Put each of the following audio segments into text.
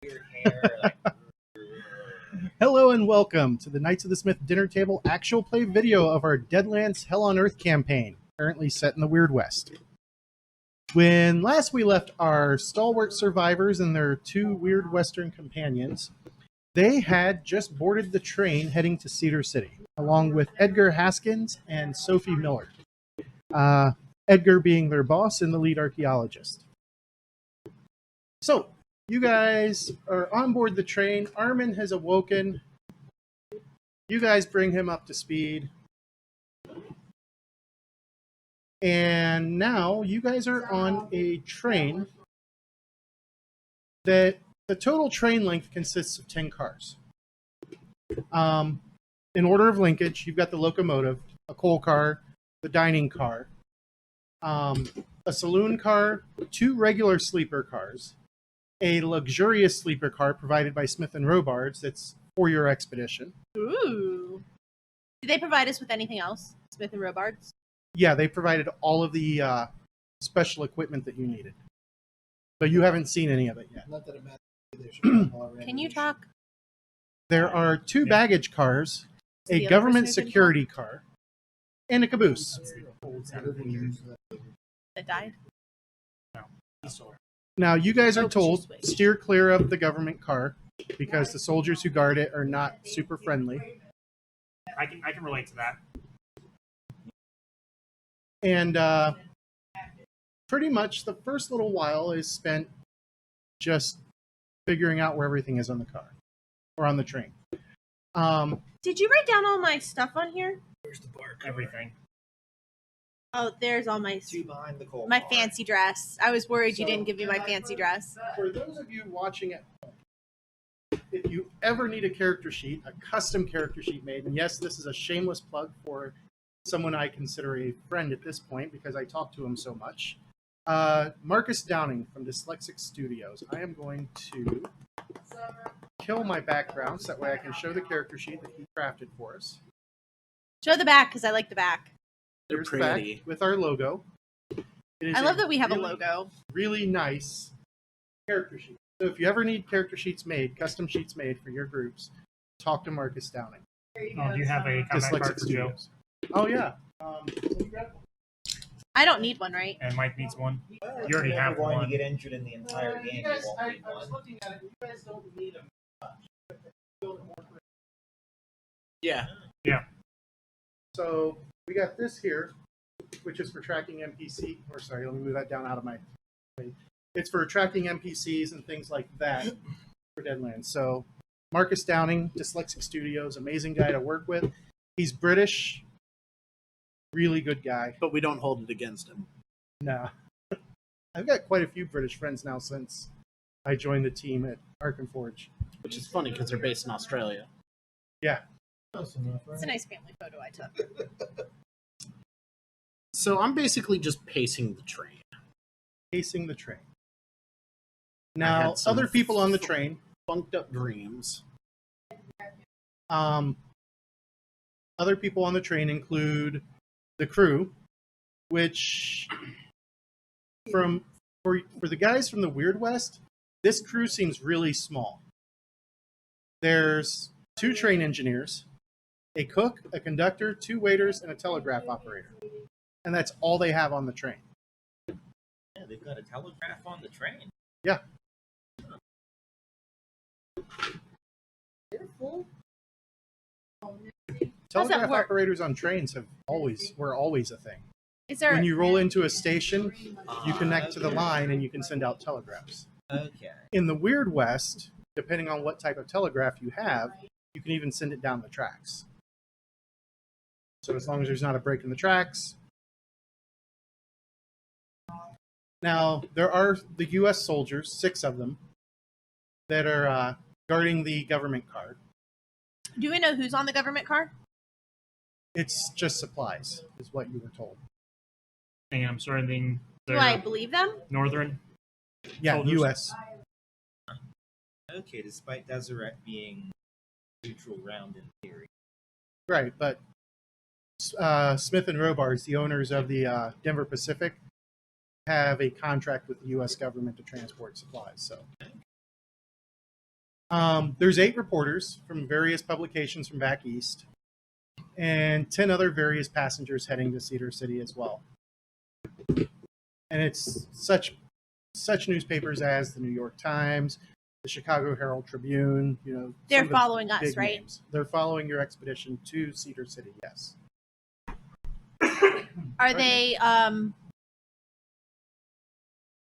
weird hair. Like, Hello and welcome to the Knights of the Smith Dinner Table actual play video of our Deadlands Hell on Earth campaign, currently set in the Weird West. When last we left our Stalwart survivors and their two Weird Western companions, they had just boarded the train heading to Cedar City, along with Edgar Haskins and Sophie Miller. Edgar being their boss and the lead archaeologist. So, you guys are on board the train. Armin has awoken. You guys bring him up to speed. And now you guys are on a train that the total train length consists of 10 cars. In order of linkage, you've got the locomotive, a coal car, the dining car, a saloon car, two regular sleeper cars, a luxurious sleeper car provided by Smith & Robards that's for your expedition. Ooh. Did they provide us with anything else? Smith & Robards? Yeah, they provided all of the special equipment that you needed. But you haven't seen any of it yet. not that it matters. Can you talk? There are two baggage cars, a other government person who can security car, and a caboose. That died? Now, you guys are Oh, told, she's waiting. steer clear of the government car because the soldiers who guard it are not super friendly. I can relate to that. And pretty much the first little while is spent just figuring out where everything is on the car or on the train. Did you write down all my stuff on here? Where's the bar? Everything. Oh, there's all my Two behind the coal my bar. fancy dress. I was worried you So- didn't give me my fancy dress. For those of you watching at home, if you ever need a character sheet, a custom character sheet made, and yes, this is a shameless plug for someone I consider a friend at this point because I talk to him so much. Marcus Downing from Dyslexic Studios. I am going to kill my background so that way I can show the character sheet that he crafted for us. Show the back because I like the back. They're Here's the back pretty. with our logo. It is I love that we have a really, logo. really nice character sheet. So if you ever need character sheets made, custom sheets made for your groups, talk to Marcus Downing. Oh, do you have a combat card Dyslexic for Joe? Studios. Oh yeah. Let me grab one. I don't need one, right? And Mike needs one. You already have going one. to get injured in the entire game. You guys, You won't I need was one. looking at it. You guys don't need them much. Yeah. So we got this here, which is for tracking NPC. Or sorry, let me move that down out of my way. It's for tracking NPCs and things like that for Deadlands. So Marcus Downing, Dyslexic Studios, amazing guy to work with. He's British, really good guy. But we don't hold it against him. No. I've got quite a few British friends now since I joined the team at Arkham Forge. Which is funny because they're based in Australia. Yeah. It's a nice family photo I took. So I'm basically just pacing the train. Pacing the train. I Now, had some other people on the train, Funked up dreams. other people on the train include the crew, which for the guys from the Weird West, this crew seems really small. There's two train engineers, a cook, a conductor, two waiters, and a telegraph operator. And that's all they have on the train. Yeah, they've got a telegraph on the train. Yeah. They're full. Telegraph work? operators on trains were always a thing. Is there When you roll into a station, you connect to the Okay. line and you can send out telegraphs. Okay. In the Weird West, depending on what type of telegraph you have, you can even send it down the tracks. So as long as there's not a break in the tracks. Now, there are the U.S. soldiers, 6 of them, that are guarding the government car. do we know who's on the government car? It's just supplies, is what you were told. And I'm starting Do I believe them? northern. Yeah, Soldiers. U.S. Okay, despite Deseret being neutral ground in theory. Right, but Smith & Robards, the owners of the Denver Pacific, have a contract with the U.S. government to transport supplies. So There's 8 reporters from various publications from back east, and 10 other various passengers heading to Cedar City as well. And it's such newspapers as the New York Times, the Chicago Herald Tribune. They're some of the following us, big right? names. They're following your expedition to Cedar City. Yes. Are they?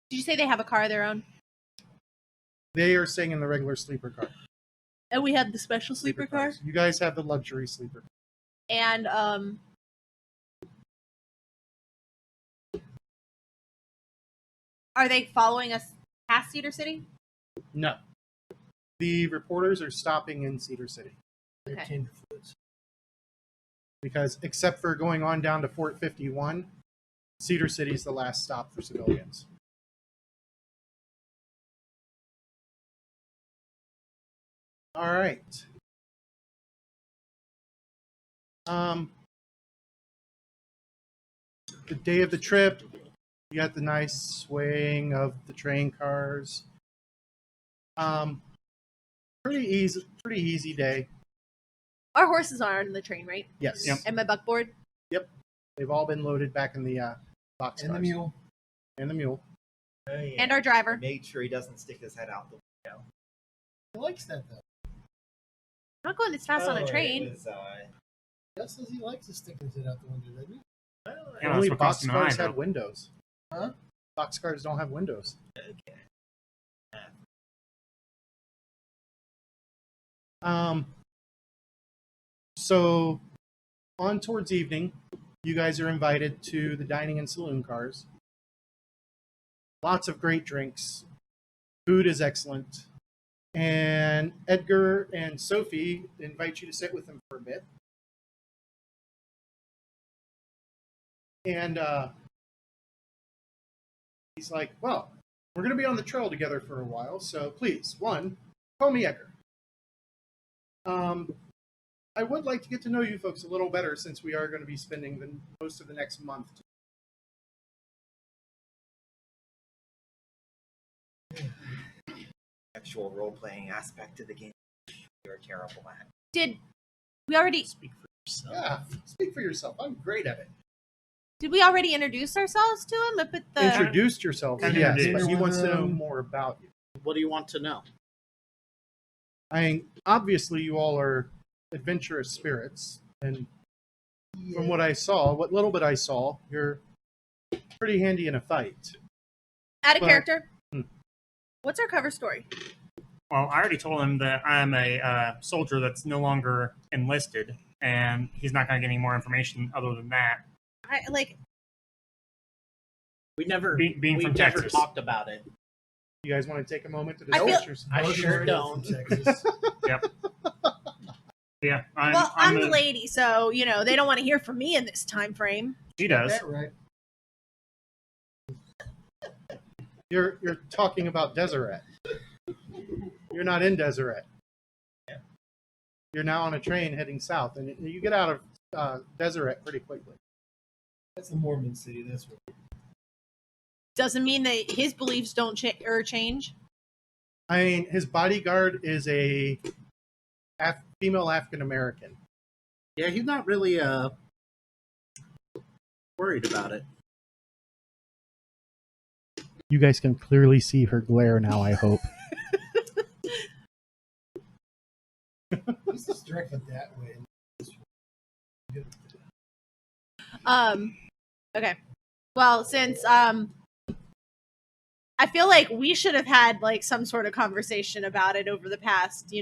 Did you say they have a car of their own? They are staying in the regular sleeper car. And we have the special sleeper car. cars. You guys have the luxury sleeper car. And are they following us past Cedar City? No. The reporters are stopping in Cedar City. Okay. Because except for going on down to Fort 51, Cedar City is the last stop for civilians. All right. The day of the trip, you got the nice swaying of the train cars. Pretty easy day. Our horses are on the train, right? Yes. Yep. And my buckboard. They've all been loaded back in the box And the cars. mule. And the mule. Oh, yeah. And our driver. Made sure he doesn't stick his head out the window. He likes that though. I'm not going this fast on a Oh, train. It was, Gus says he likes to stick his head out the window, doesn't he? well, Yeah, Only that's what box cost him an eye, cars though. had windows. Huh? Box cars don't have windows. okay. So on towards evening, you guys are invited to the dining and saloon cars. Lots of great drinks. Food is excellent. And Edgar and Sophie invite you to sit with them for a bit. And he's like, well, we're going to be on the trail together for a while, so please, one, call me Edgar. I would like to get to know you folks a little better since we are going to be spending most of the next month. Actual role-playing aspect of the game, you're terrible at. Did we already? Speak for yourself. Yeah, speak for yourself. I'm great at it. Did we already introduce ourselves to him up at the? Introduced yourself, Kinda yes, introduced. but he wants to know more about you. What do you want to know? I mean, obviously, you all are adventurous spirits, and from what I saw, what little bit I saw, you're pretty handy in a fight. Out of but- character. Hmm. What's our cover story? Well, I already told him that I'm a soldier that's no longer enlisted, and he's not going to get any more information other than that. I like. We never Being we from never Texas. talked about it. You guys want to take a moment to I feel- discuss yourself? I sure don't. Texas. Yeah, Well, I'm the lady, so they don't want to hear from me in this time frame. She does. That right. You're talking about Deseret. You're not in Deseret. Yeah. You're now on a train heading south, and you get out of Deseret pretty quickly. That's the Mormon city. That's what. Doesn't mean that his beliefs don't change. I mean, his bodyguard is a female African American. Yeah, he's not really worried about it. You guys can clearly see her glare now, I hope. He's just directed that way. Okay. Well, since I feel like we should have had like some sort of conversation about it over the past, 3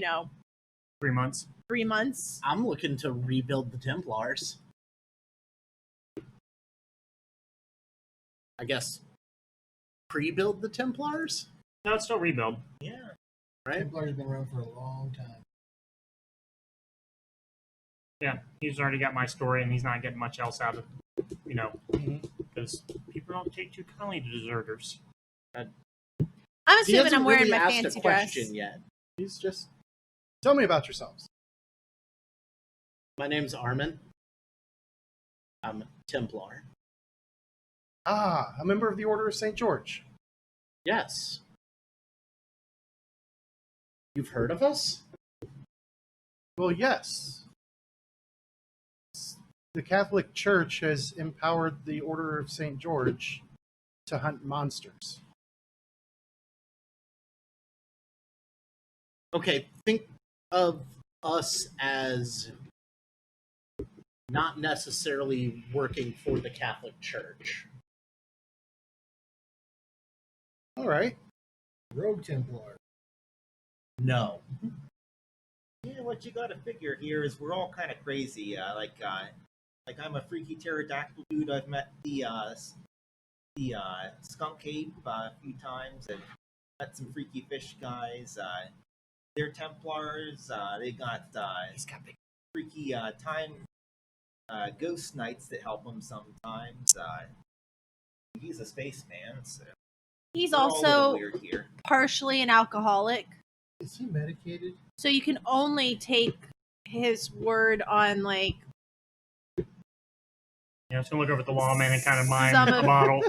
months. 3 months. I'm looking to rebuild the Templars. I guess pre-build the Templars, No, it's still rebuild. Yeah. right? Templar's been around for a long time. Yeah, he's already got my story, and he's not getting much else out of Mhm. because people don't take too kindly to deserters. I'm He assuming hasn't I'm wearing really my asked fancy a dress. question yet. He's just... Tell me about yourselves. My name's Armin. I'm Templar. Ah, a member of the Order of St. George. Yes. You've heard of us? Well, yes. The Catholic Church has empowered the Order of St. George to hunt monsters. Okay, think of us as not necessarily working for the Catholic Church. All right. Rogue Templar. No. Yeah, what you got to figure here is we're all kind of crazy. Like I'm a freaky pterodactyl dude. I've met the skunk ape a few times, and met some freaky fish guys. They're Templars. They got big freaky time ghost knights that help them sometimes. He's a spaceman, so He's we're all a little also weird here. partially an alcoholic, Is he medicated? so you can only take his word on like Yeah, I was gonna look over at the lawman and kind of mime Some a of- bottle.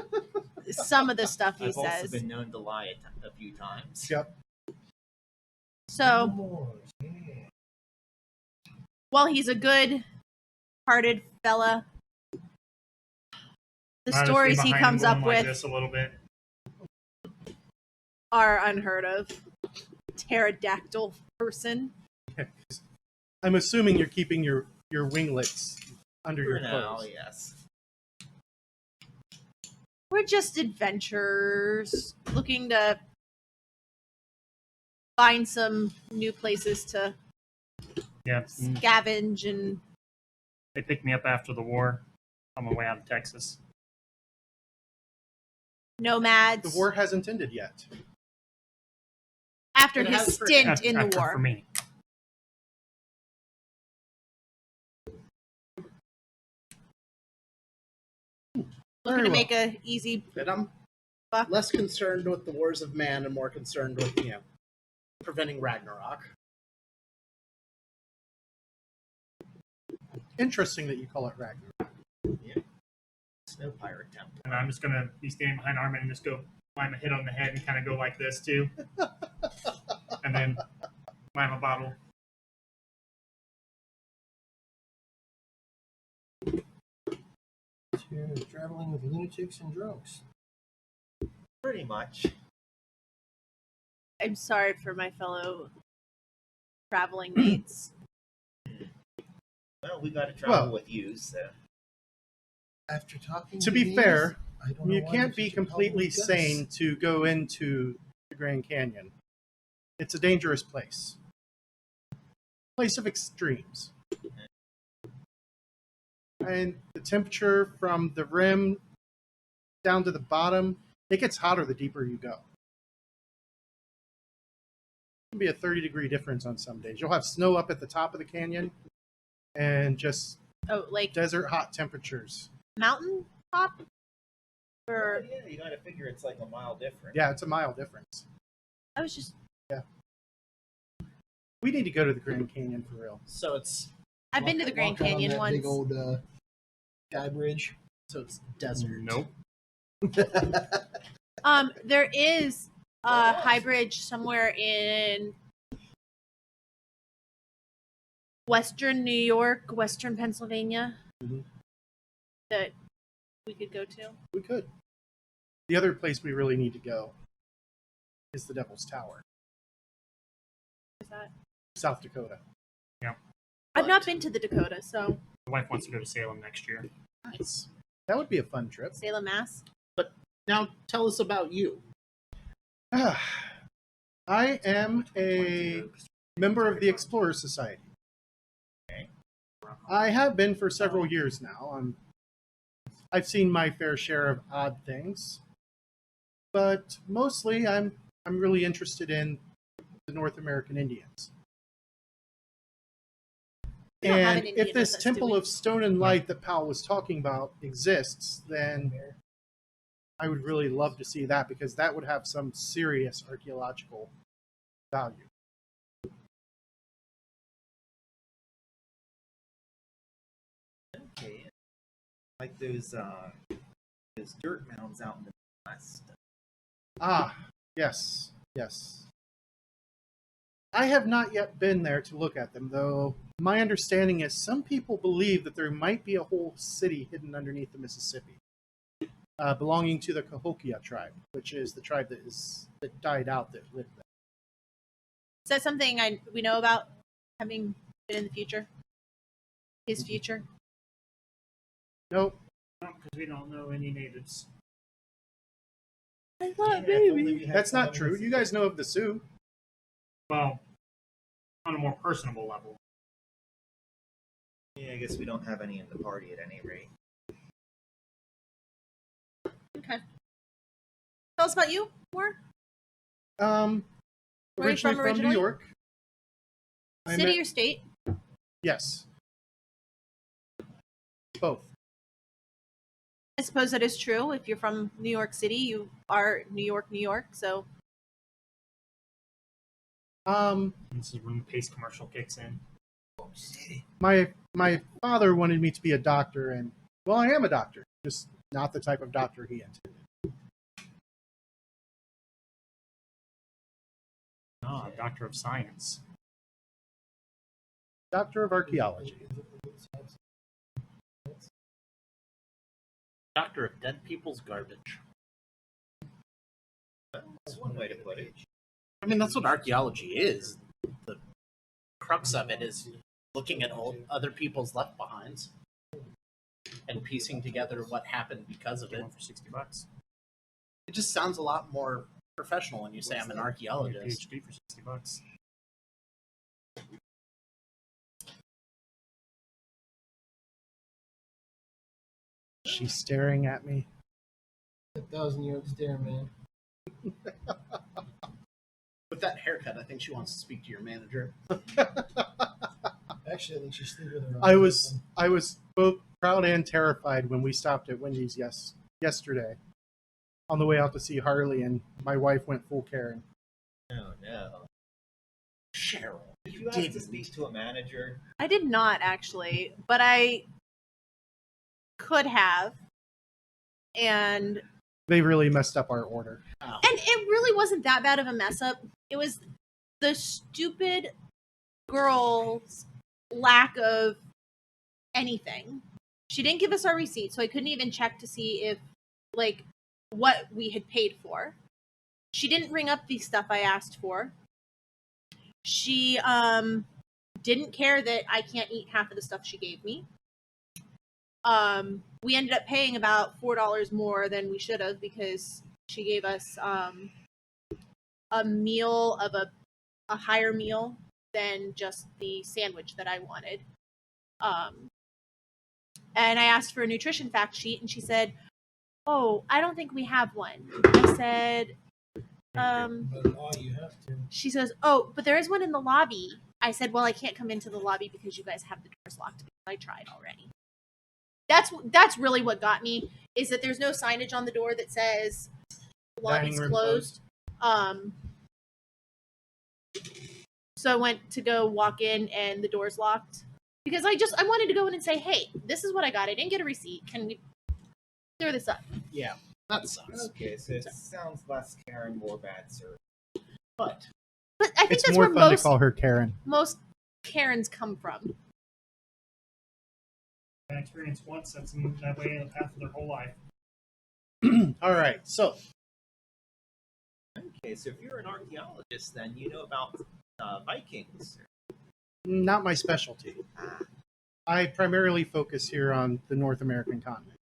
some of the stuff he I've also says. been known to lie a few times. Yep. So Remorse, yeah. while he's a good-hearted fella, the I'll just be stories he behind comes him up like with this a little bit. are unheard of. Pterodactyl person. I'm assuming you're keeping your winglets under For your now, clothes. yes. We're just adventurers looking to find some new places to Yeah, scavenge and they picked me up after the war on my way out of Texas. nomads. The war hasn't ended yet. After It his has for- stint in the After- war. for me. Looking Very to well. make a easy And I'm buck. less concerned with the wars of man and more concerned with, preventing Ragnarok. Interesting that you call it Ragnarok. Snow pirate temple. And I'm just gonna be standing behind Armin and just go mime a hit on the head and kind of go like this too, and then mime a bottle. To traveling with lunatics and drunks. Pretty much. I'm sorry for my fellow traveling mates. Well, we got to travel Well- with you, so. After talking To be these, fair, I don't know you why can't there's be such a problem completely with guts. sane to go into the Grand Canyon. It's a dangerous place. Place of extremes. And the temperature from the rim down to the bottom, it gets hotter the deeper you go. It can be a 30-degree difference on some days. You'll have snow up at the top of the canyon and just Oh, like desert hot temperatures. mountain top? Or Yeah, you got to figure it's like a mile different. Yeah, it's a mile difference. I was just We need to go to the Grand Canyon for real. So it's I've been to the Grand walk out on Canyon that once. Big old sky bridge. desert. Nope. There is a high bridge somewhere in Western New York, Western Pennsylvania Mhm. that we could go to. We could. The other place we really need to go is the Devil's Tower, Is that? South Dakota. I've not been to the Dakota, so My wife wants to go to Salem next year. Nice. That would be a fun trip. Salem, Mass. Now tell us about you. I am a member of the Explorers Society. I have been for several years now. I've seen my fair share of odd things, but mostly I'm really interested in the North American Indians. We don't have And an Indian if this with us, Temple do we? of Stone and Light that Powell was talking about exists, then I would really love to see that because that would have some serious archaeological value. Okay. Like those dirt mounds out in the west. Ah, yes, yes. I have not yet been there to look at them, though my understanding is some people believe that there might be a whole city hidden underneath the Mississippi, belonging to the Cahokia tribe, which is the tribe that died out that lived there. Is that something we know about, having been in the future? His future? Nope. Because we don't know any natives. I thought Yeah, if only maybe. we had That's not someone true. with- You guys know of the Sioux. Well, on a more personable level. Yeah, I guess we don't have any in the party at any rate. Okay. Tell us about you more. Where are you Originally from from originally? New York. I City met- or state? Yes. Both. I suppose that is true. If you're from New York City, you are New York. So This is when the Pace commercial kicks in. my father wanted me to be a doctor, and well, I am a doctor, just not the type of doctor he intended. Ah, Doctor of Science. Doctor of archaeology. Doctor of dead people's garbage. That's one way to put it. I mean, that's what archaeology is. The crux of it is looking at other people's left behinds and piecing together what happened because of Get it. one for $60. It just sounds a lot more professional when you say I'm an Get a archaeologist. PhD for $60. She's staring at me. 1,000-yard stare, man. With that haircut, I think she wants to speak to your manager. Actually, I think she's sleeping with her I eyes was both proud and terrified when we stopped at Wendy's yesterday on the way out to see Harley, and my wife went full Karen. Oh no. Cheryl, Did you ask to speak to a manager? I did not actually, but I could have. And They really messed up our order. Oh. And it really wasn't that bad of a mess up. It was the stupid girl's lack of anything. She didn't give us our receipt, so I couldn't even check to see if, like, what we had paid for. She didn't ring up the stuff I asked for. She didn't care that I can't eat half of the stuff she gave me. We ended up paying about $4 more than we should have because she gave us a meal of a higher meal than just the sandwich that I wanted. And I asked for a nutrition fact sheet, and she said, "Oh, I don't think we have one." I said, But all you have to. she says, "Oh, but there is one in the lobby." I said, "Well, I can't come into the lobby because you guys have the doors locked. I tried already." That's really what got me, is that there's no signage on the door that says the lobby's Dining room closed. So I went to go walk in and the door's locked because I wanted to go in and say, "Hey, this is what I got. I didn't get a receipt. Can we clear this up?" Yeah, that sucks. Okay, so it sounds less Karen, more bad service. But But I think It's that's more where fun to call her Karen. most Karens come from. I experienced once, that's in that way in the path of their whole life. All right, so Okay, so if you're an archaeologist, then you know about Vikings. not my specialty. I primarily focus here on the North American continent.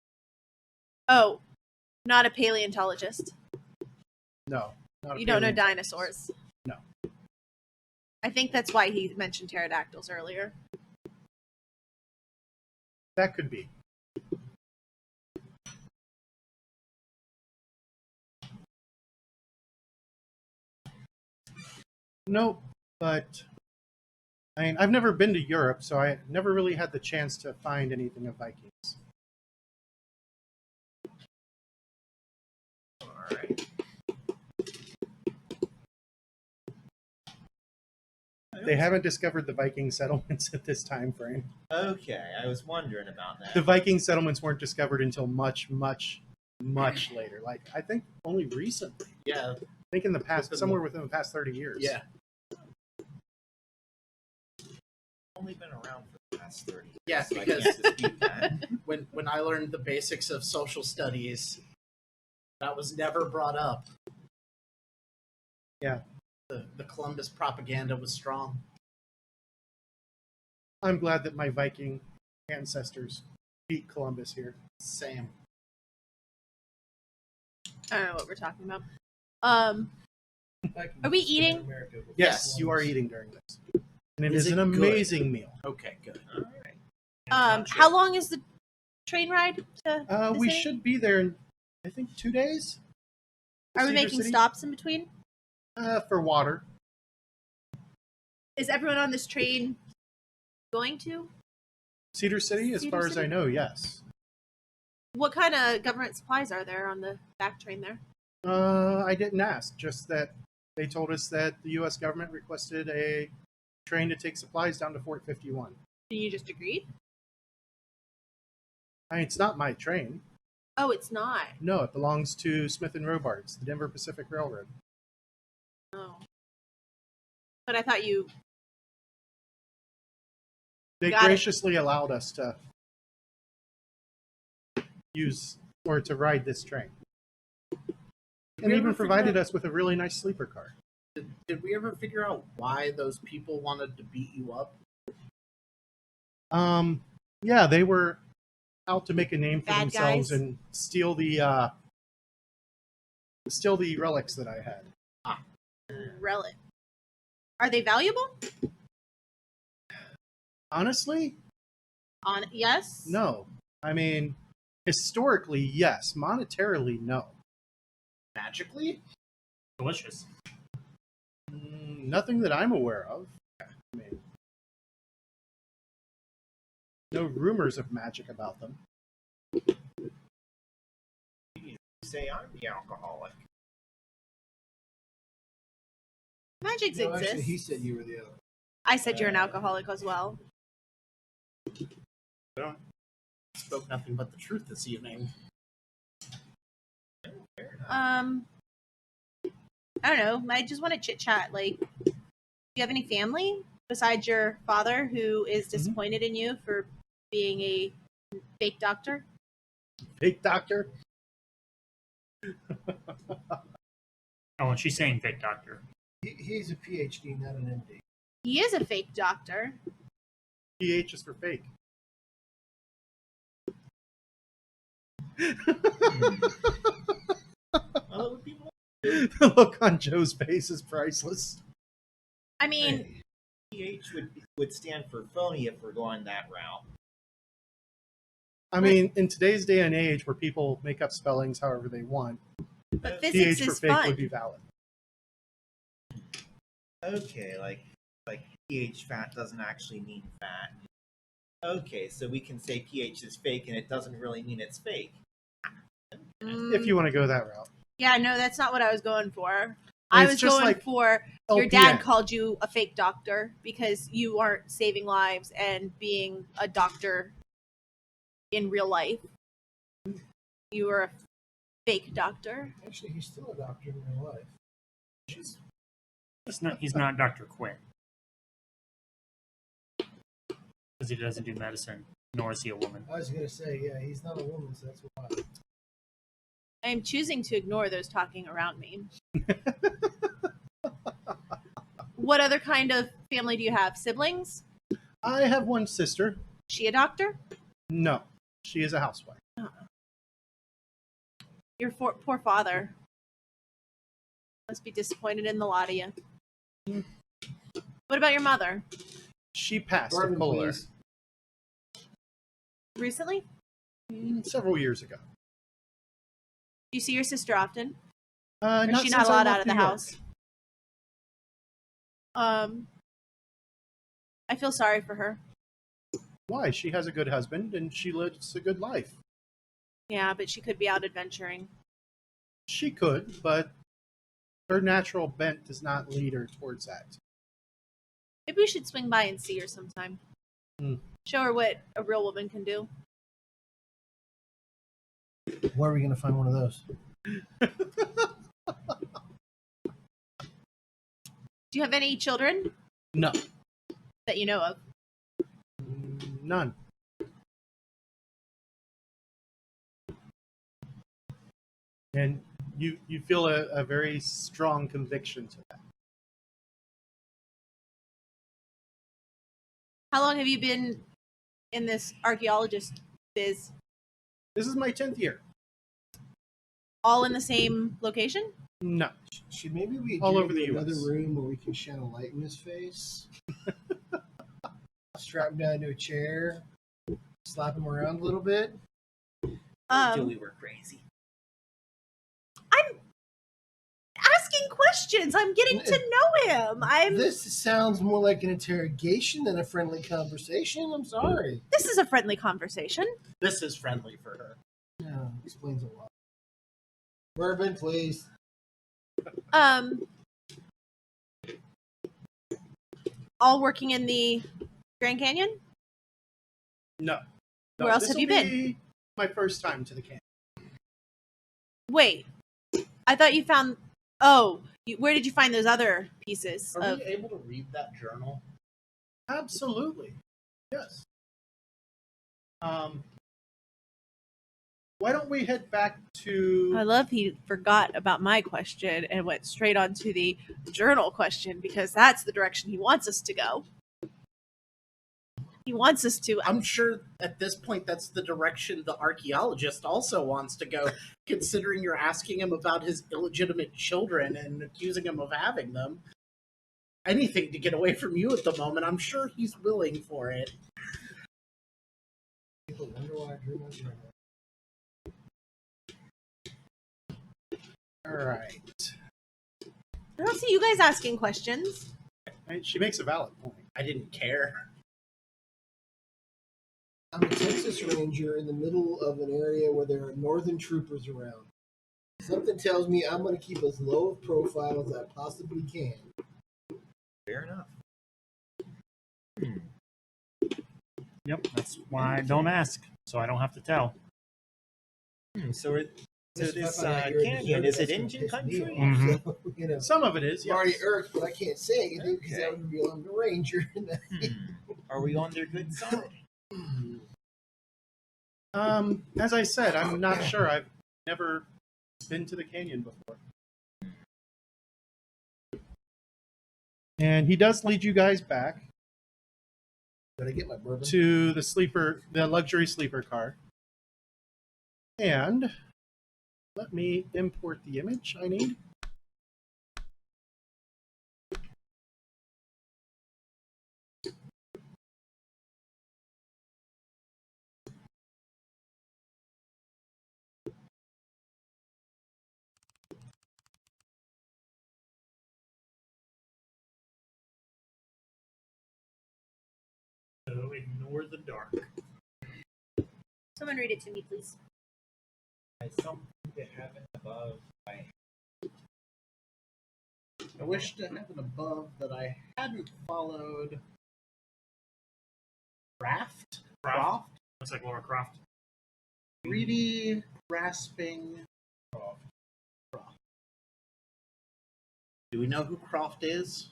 Oh, not a paleontologist. No. Not a You don't know paleontologist. dinosaurs. No. I think that's why he mentioned pterodactyls earlier. That could be. Nope, but I mean, I've never been to Europe, so I never really had the chance to find anything of Vikings. All right. They haven't discovered the Viking settlements at this time frame. Okay, I was wondering about that. The Viking settlements weren't discovered until much later. Like, I think only recently. yeah, I think in the past, somewhere within the past 30 years. yeah. only been around for the past 30 years. Yeah, so I because- can't dispute that. When I learned the basics of social studies, that was never brought up. Yeah. The Columbus propaganda was strong. I'm glad that my Viking ancestors beat Columbus here. Same. I don't know what we're talking about. Back in Are we eating? America before Yes, you are Columbus. eating during this. And it Is is it an good? amazing meal. Okay, good. All right. How long is the train ride to? the We city? should be there in, I think, 2 days. Are we Cedar making City? stops in between? For water. Is everyone on this train going to? Cedar City, as Cedar far as I City? know, yes. What kind of government supplies are there on the back train there? I didn't ask, just that they told us that the U.S. government requested a train to take supplies down to Fort 51. And you just agreed? I mean, it's not my train. Oh, it's not. No, it belongs to Smith and Robards, the Denver Pacific Railroad. Oh. But I thought you. They Got it. graciously allowed us to use or to ride this train. And we even ever provided figure out- us with a really nice sleeper car. Did we ever figure out why those people wanted to beat you up? Yeah, they were out to make a name for Bad themselves guys? and steal the relics that I had. Relic. Are they valuable? Honestly, Yes. no. I mean, historically, yes. Monetarily, no. Magically? Delicious. Nothing that I'm aware of. I mean, no rumors of magic about them. You say I'm the alcoholic. Magic No, exists. actually, he said you were the other. I said you're an alcoholic as well. Spoke nothing but the truth this evening. Fair enough. I don't know. I just want to chit chat. Like, do you have any family besides your father who is disappointed in you for being a fake doctor? Fake doctor? Oh, and she's saying fake doctor. He's a PhD, not an MD. He is a fake doctor. PH is for fake. Other people? The look on Joe's face is priceless. I mean, Hey, PH would stand for phony if we're going that route. I mean, in today's day and age where people make up spellings however they want, but physics PH for is fake fun. would be valid. Okay, like pH fat doesn't actually mean fat. Okay, so we can say pH is fake and it doesn't really mean it's fake. If you want to go that route. Yeah, no, that's not what I was going for. I mean, I it's was just going like for your dad LPN. called you a fake doctor because you aren't saving lives and being a doctor in real life. You were a fake doctor. actually, he's still a doctor in real life. He's not Dr. Quinn. Because he doesn't do medicine, nor is he a woman. I was gonna say, yeah, he's not a woman, so that's why. I am choosing to ignore those talking around me. What other kind of family do you have? Siblings? I have one sister. She a doctor? No, she is a housewife. Your poor father must be disappointed in the lot of you. What about your mother? She passed of Bourbon, cholera please. Recently? several years ago. Do you see your sister often? Or Not is she not since I allowed left out of the New York. house? I feel sorry for her. Why? She has a good husband and she lives a good life. Yeah, but she could be out adventuring. She could, but her natural bent does not lead her towards that. Maybe we should swing by and see her sometime. Show her what a real woman can do. Where are we gonna find one of those? Do you have any children No. that you know of? None. And you feel a very strong conviction to that. How long have you been in this archaeologist biz? This is my 10th year. All in the same location? No. Should maybe we All do over the another US. room where we can shine a light in his face? Strap him down to a chair, slap him around a little bit. Julie, we're crazy. I'm asking questions. I'm getting to know him. This sounds more like an interrogation than a friendly conversation. I'm sorry. This is a friendly conversation. This is friendly for her. No, explains a lot. Bourbon, please. All working in the Grand Canyon? No. Where else have you been? Be my first time to the camp. Wait. I thought you found... Oh, where did you find those other pieces? Are we able to read that journal? Absolutely. Yes. Why don't we head back to... I love he forgot about my question and went straight on to the journal question because that's the direction he wants us to go. He wants us to... I'm sure at this point that's the direction the archaeologist also wants to go, considering you're asking him about his illegitimate children and accusing him of having them. Anything to get away from you at the moment, I'm sure he's willing for it. People wonder why I drew my journal. All right. I don't see you guys asking questions. She makes a valid point. I didn't care. I'm a Texas Ranger in the middle of an area where there are northern troopers around. Something tells me I'm going to keep as low of profile as I possibly can. Fair enough. Yep, that's why I don't ask, so I don't have to tell. So If this I find out you're a canyon, deserter, is it that's gonna Indian piss me country? off. Mhm. So, you know, Some of it is, I'm already yes. irked, but I can't say anything because that would reveal I'm the ranger. Are we on their good side? As I said, I'm not sure. I've never been to the canyon before. And he does lead you guys back Did I get my bourbon? to the luxury sleeper car. And let me import the image I need. So ignore the dark. Someone read it to me, please. Something to heaven above. I wish to heaven above that I hadn't followed Croft? Looks like Laura Croft. Greedy, grasping Croft. Do we know who Croft is?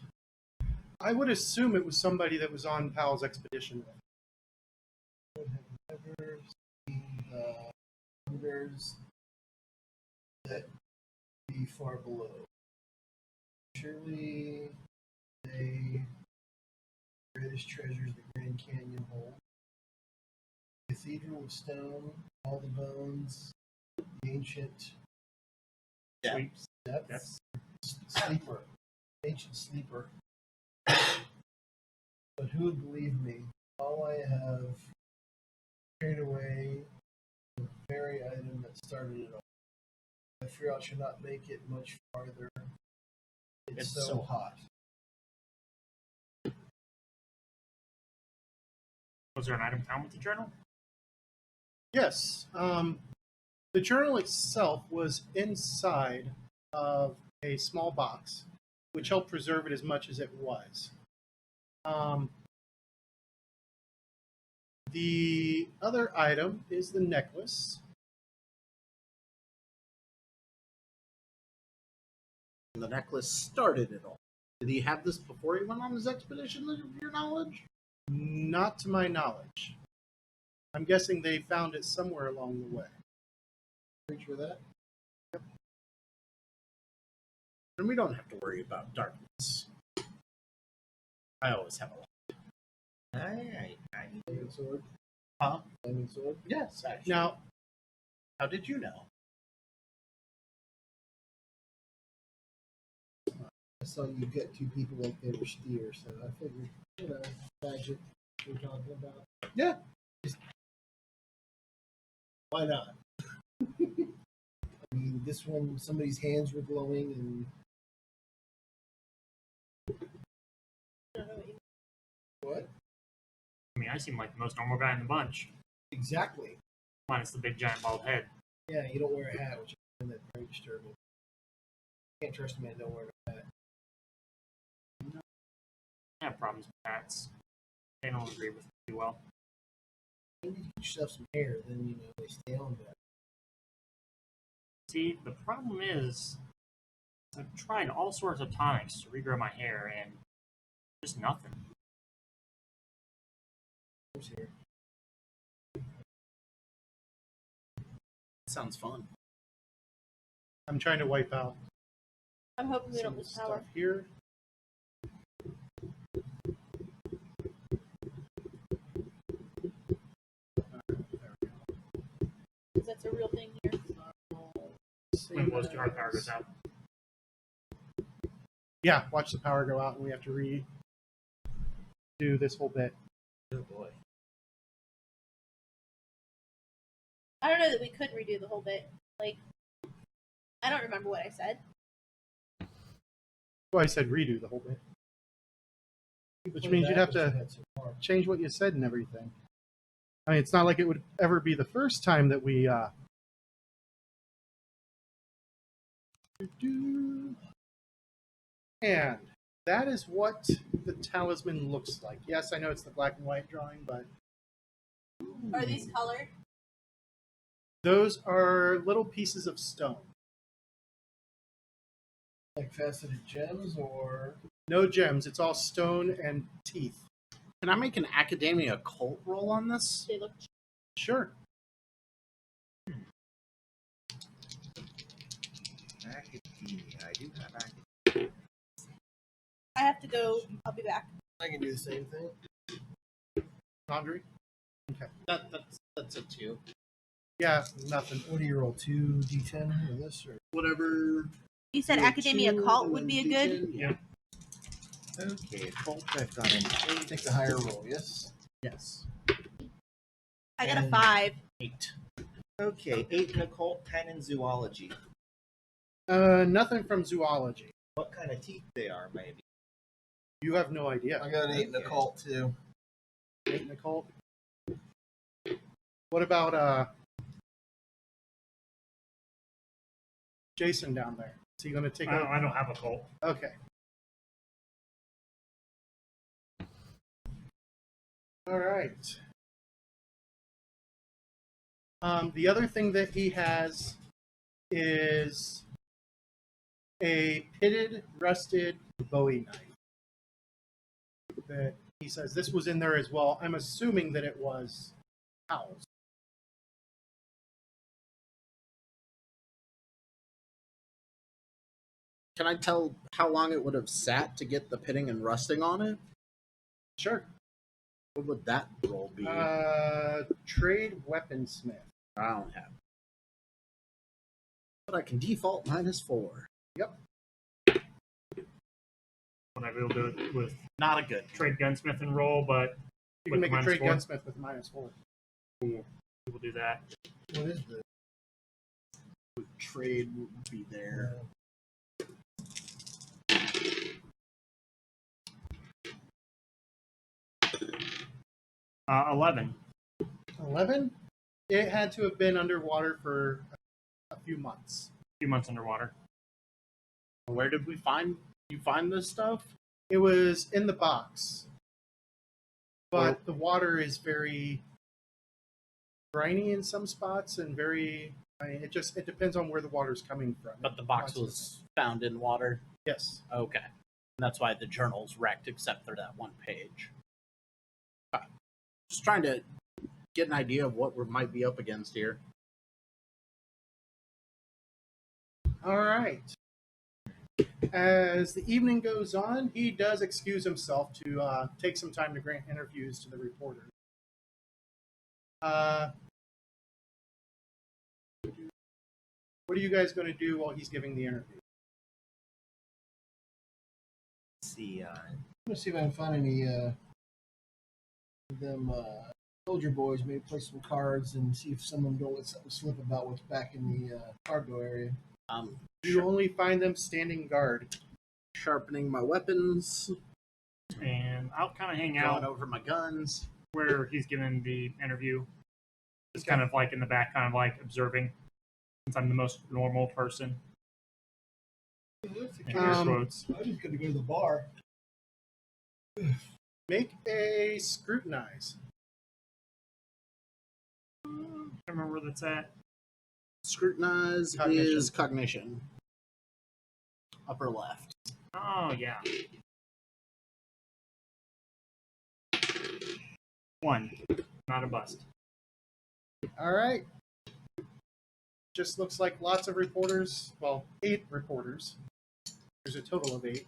I would assume it was somebody that was on Powell's expedition. Never seen the numbers that be far below. Surely they greatest treasures the Grand Canyon hold. Cathedral of stone, all the bones, the ancient Depths. depths, sleeper, ancient sleeper. But who would believe me? All I have carried away the very item that started it all. I fear I shall not make it much farther. It's so hot. Was there an item found with the journal? Yes. The journal itself was inside of a small box, which helped preserve it as much as it was. The other item is the necklace. And the necklace started it all. Did he have this before he went on his expedition, to your knowledge? Not to my knowledge. I'm guessing they found it somewhere along the way. Pretty sure of that. And we don't have to worry about darkness. I always have a light. Alright. Diamond sword. Huh? Diamond sword. Yes, actually. Now, How did you know? I saw you get two people like they were steers, so I figured, magic we're talking about. Yeah. Why not? I mean, this one, somebody's hands were glowing, and what? I mean, I seem like the most normal guy in the bunch, Exactly. minus the big giant bald head. Yeah, you don't wear a hat, which is that's very disturbing. Can't trust a man don't wear a hat. I have problems with hats. They don't agree with me too well. You need to get yourself some hair, then they stay on better. See, the problem is, I've tried all sorts of tonics to regrow my hair, and just nothing. Who's here? Sounds fun. I'm trying to wipe out I'm hoping we some don't of the lose stuff power. here. Because that's a real thing here. When most of our power goes out. Yeah, watch the power go out, and we have to redo this whole bit. Oh boy. I don't know that we could redo the whole bit. Like, I don't remember what I said. Well, I said redo the whole bit, which Play means you'd that, have what you to had so far. change what you said and everything. I mean, it's not like it would ever be the first time that we and that is what the talisman looks like. Yes, I know it's the black and white drawing, but Are these colored? those are little pieces of stone. Like faceted gems, or No gems. It's all stone and teeth. Can I make an academia occult roll on this? They look. Sure. Academia. I do have academia. I have to go. I'll be back. I can do the same thing. Laundry? Okay. That's a 2. Yeah, nothing. What do you roll? 2d10 or this, or Whatever. You said Yeah, Academia 2 Cult and would then be a D10? good. Yeah. Okay, Colt, I've got an 8. Take the higher roll, yes? Yes. I got a And- 5. 8. Okay, 8 in occult, 10 in zoology. Nothing from zoology. What kind of teeth they are, maybe? You have no idea. I got an 8 in occult, too. 8 in the cult. What about Jason down there? Is he going to take a... I don't have a cult. Okay. All right. The other thing that he has is a pitted, rusted Bowie knife. That he says this was in there as well. I'm assuming that it was Howell's. Can I tell how long it would have sat to get the pitting and rusting on it? Sure. What would that roll be? Trade weaponsmith. I don't have. But I can default -4. Yep. Would I be able to do it with Not a good. trade gunsmith and roll, but You with can make a trade -4? gunsmith with -4. Cool. We'll do that. What is the Trade would be there. 11. 11? It had to have been underwater for a few months. A few months underwater. Where did we find this stuff? It was in the box. But the water is very briny in some spots and very... I mean, it depends on where the water's coming from. But the box was found in water. Yes. Okay. And that's why the journal's wrecked, except for that one page. Just trying to get an idea of what we might be up against here. All right. As the evening goes on, he does excuse himself to take some time to grant interviews to the reporters. What are you guys going to do while he's giving the interview? Let's see. I'm gonna see if I can find any of them soldier boys. Maybe play some cards and see if some of them don't let something slip about what's back in the cargo area. You only find them standing guard. Sharpening my weapons, And I'll kind of hang going out over my guns. where he's giving the interview. Just Okay. kind of like in the back, kind of like observing, since I'm the most normal person. In air quotes. I'm just gonna go to the bar. Make a scrutinize. I don't remember where that's at. Scrutinize Cognition. is cognition. Upper left. Oh, yeah. 1. Not a bust. All right. Just looks like lots of reporters. Well, 8 reporters. There's a total of 8.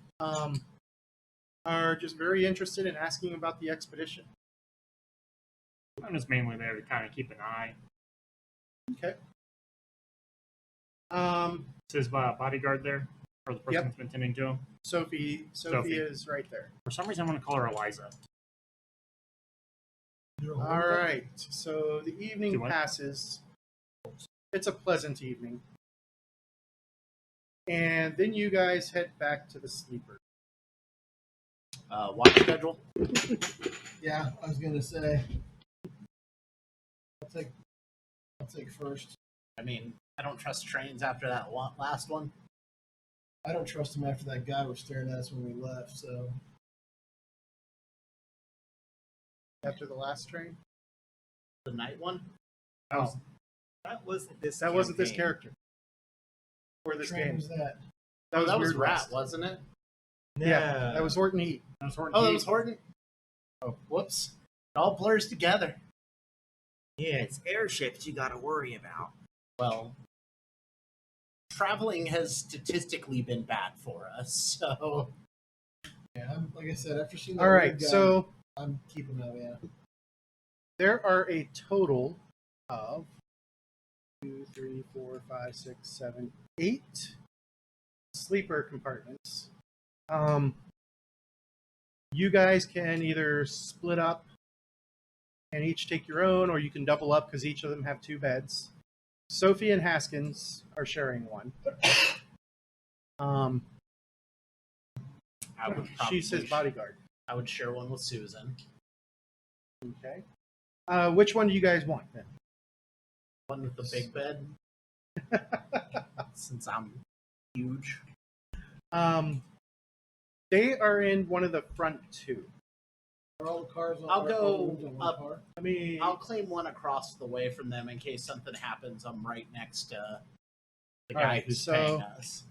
Are just very interested in asking about the expedition. I'm just mainly there to kind of keep an eye. Okay. Is his bodyguard there? Or the person Yep. that's been tending to him? Sophie Sophie. is right there. For some reason, I want to call her Eliza. All right. So the evening Do what? passes. It's a pleasant evening. And then you guys head back to the sleeper. Watch schedule. Yeah, I was gonna say. I'll take first. I mean, I don't trust trains after that last one. I don't trust him after that guy was staring at us when we left. So After the last train? The night one. Oh, That wasn't this. that wasn't this campaign. character. Or this train game. was that? That was That was Weird Rat, West. wasn't it? Yeah, that was Horton Heat. That was Horton Oh, that Heat. was Horton. Oh, whoops! It all blurs together. Yeah, it's airships you got to worry about. Well, traveling has statistically been bad for us, so Yeah, like I said, after seeing that All right, weird guy, so I'm keeping that. Yeah. there are a total of 2, 3, 4, 5, 6, 7, 8 sleeper compartments. You guys can either split up and each take your own, or you can double up because each of them have 2 beds. Sophie and Haskins are sharing one. I would probably She's his bodyguard. I would share one with Susan. Okay. Which one do you guys want then? One with the big bed, since I'm huge. They are in one of the front 2. Are all the cars? I'll all go the rooms on one up. car? I mean, I'll claim one across the way from them in case something happens. I'm right next to the All guy right, who's so- paying us.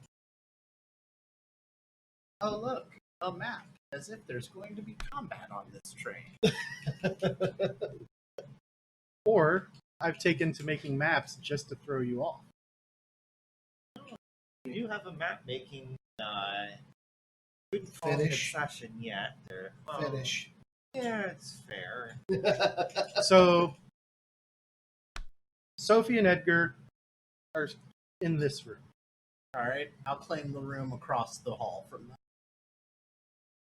Oh, look, a map. As if there's going to be combat on this train. or I've taken to making maps just to throw you off. You do have a map making. Couldn't call it a Fetish. session yet. Or, well, Fetish. Yeah, it's fair. So Sophie and Edgar are in this room. All right, I'll claim the room across the hall from them.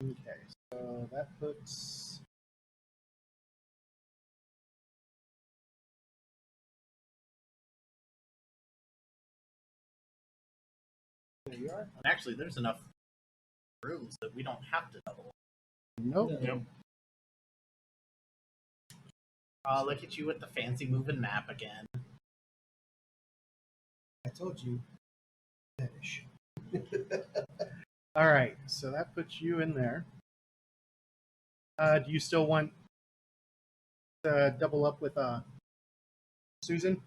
Okay, so that puts. There you are. And actually, there's enough rooms that we don't have to double. Nope. Yep. Look at you with the fancy moving map again. I told you. Fetish. All right, so that puts you in there. Do you still want to double up with Susan?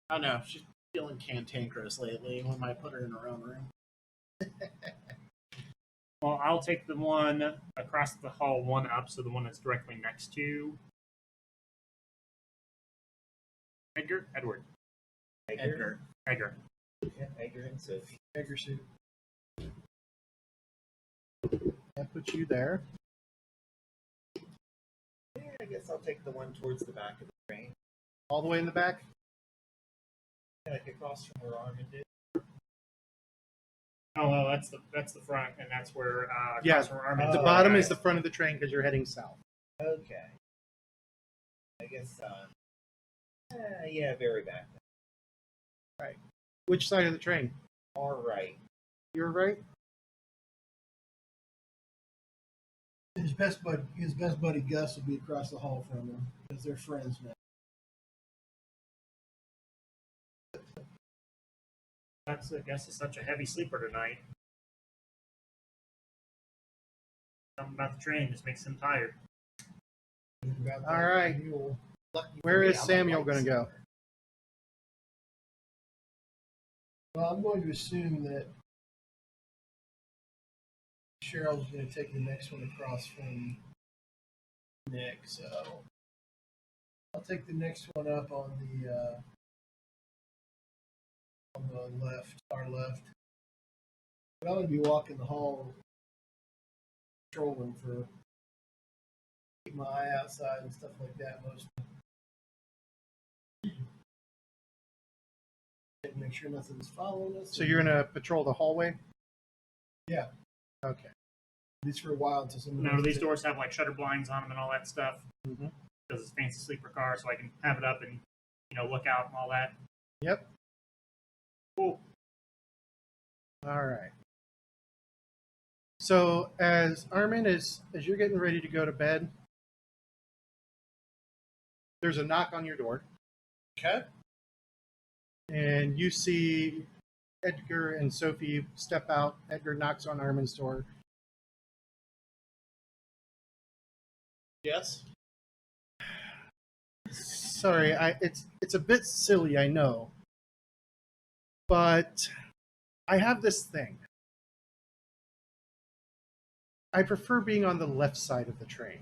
Oh no, she's feeling cantankerous lately. We might put her in her own room. Well, I'll take the one across the hall, one up, so the one that's directly next to Edward. Edgar. Edgar. Yeah, Edgar and Sophie. Egger suit. That puts you there. Yeah, I guess I'll take the one towards the back of the train. All the way in the back. Like across from where Armin did. Oh, well, that's the front, and that's where Yeah, across from Armin's The door, bottom right? is the front of the train because you're heading south. Okay. I guess, yeah, very back. Which side of the train? All right. You're right. His best buddy Gus will be across the hall from him because they're friends now. I guess it's such a heavy sleeper tonight. Something about the train just makes him tired. All right. Lucky Where for me, is I'm a Samuel light going to go? sleeper. Well, I'm going to assume that Cheryl's going to take the next one across from Nick, so I'll take the next one up on the left, our left. But I'm going to be walking the hall, patrolling for keep my eye outside and stuff like that mostly. Make sure nothing's following us. So you're going to patrol the hallway? Yeah. Okay. At least for a while until someone. No, these doors have like shutter blinds on them and all that stuff. Mhm. Because it's a fancy sleeper car, so I can have it up and look out and all that. Yep. Cool. All right. So as Armin as you're getting ready to go to bed, there's a knock on your door, Okay. and you see Edgar and Sophie step out. Edgar knocks on Armin's door. Yes. Sorry, it's a bit silly, I know, but I have this thing. I prefer being on the left side of the train.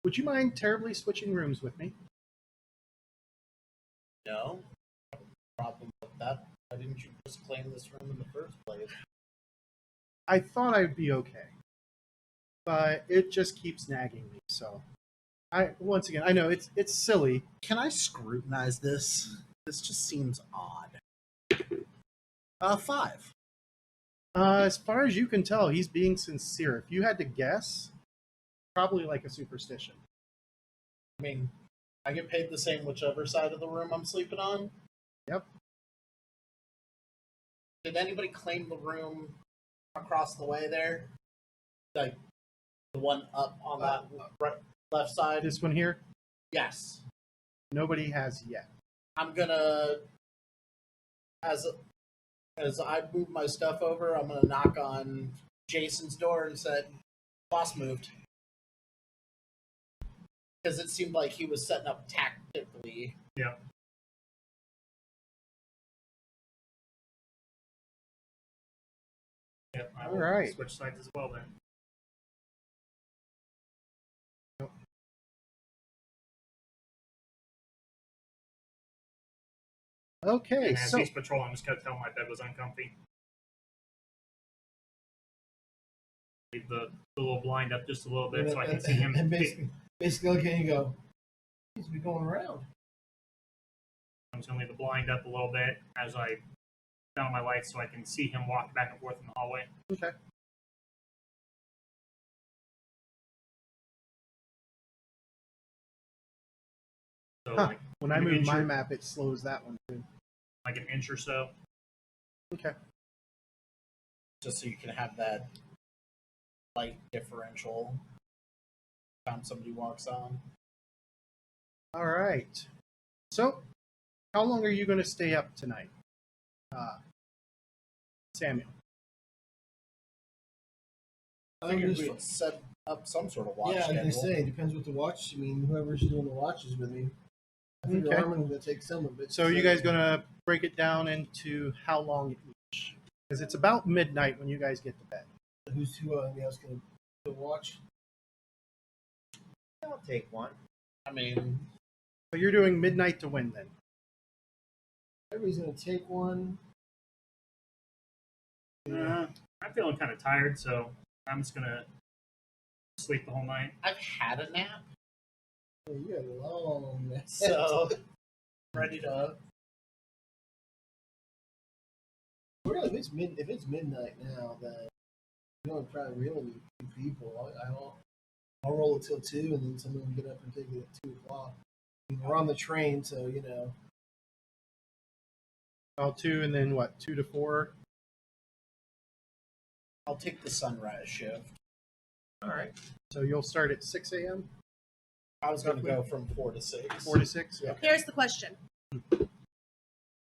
Would you mind terribly switching rooms with me? No. Problem with that. Why didn't you just claim this room in the first place? I thought I'd be okay, but it just keeps nagging me. So, once again, I know it's silly. Can I scrutinize this? This just seems odd. 5. As far as you can tell, he's being sincere. If you had to guess, probably like a superstition. I mean, I get paid the same whichever side of the room I'm sleeping on. Yep. Did anybody claim the room across the way there? Like the one up on that left side? This one here, Yes. nobody has yet. I'm gonna, as I move my stuff over, I'm gonna knock on Jason's door and say, "Boss moved," because it seemed like he was setting up tactically. Yeah. Yep. I will Alright. switch sides as well then. Okay, And as so he's patrolling, I'm just gonna tell him my bed was uncomfy. Leave the little blind up just a little bit so I can see him. And basically, okay, you go. He's be going around. I'm just gonna leave the blind up a little bit as I down my lights so I can see him walk back and forth in the hallway. okay. So Huh. like When I an move inch my or- map, it slows that one too. like an inch or so. Okay. Just so you can have that light differential time somebody walks on. All right. So, how long are you going to stay up tonight, Samuel? I figured we'd set up some sort of watch Yeah, I was schedule. gonna say, depends what the watch. I mean, whoever's doing the watches with me. I think Okay. Armin's gonna take some of it. So, you guys going to break it down into how long each? Because it's about midnight when you guys get to bed. Who else gonna watch? I'll take one. I mean, So you're doing midnight to win then. Everybody's gonna take one. I'm feeling kind of tired, so I'm just gonna sleep the whole night. I've had a nap, Oh, you had a long nap. so ready to. Well, if it's midnight now, then you don't probably really need 2 people. I'll roll it till 2, and then someone will get up and take it at 2 o'clock. We're on the train, so you know. All 2, and then what? 2 to 4. I'll take the sunrise shift. All right. So you'll start at 6 a.m. I was going to go from 4 to 6. 4 to 6. Yeah. Here's the question.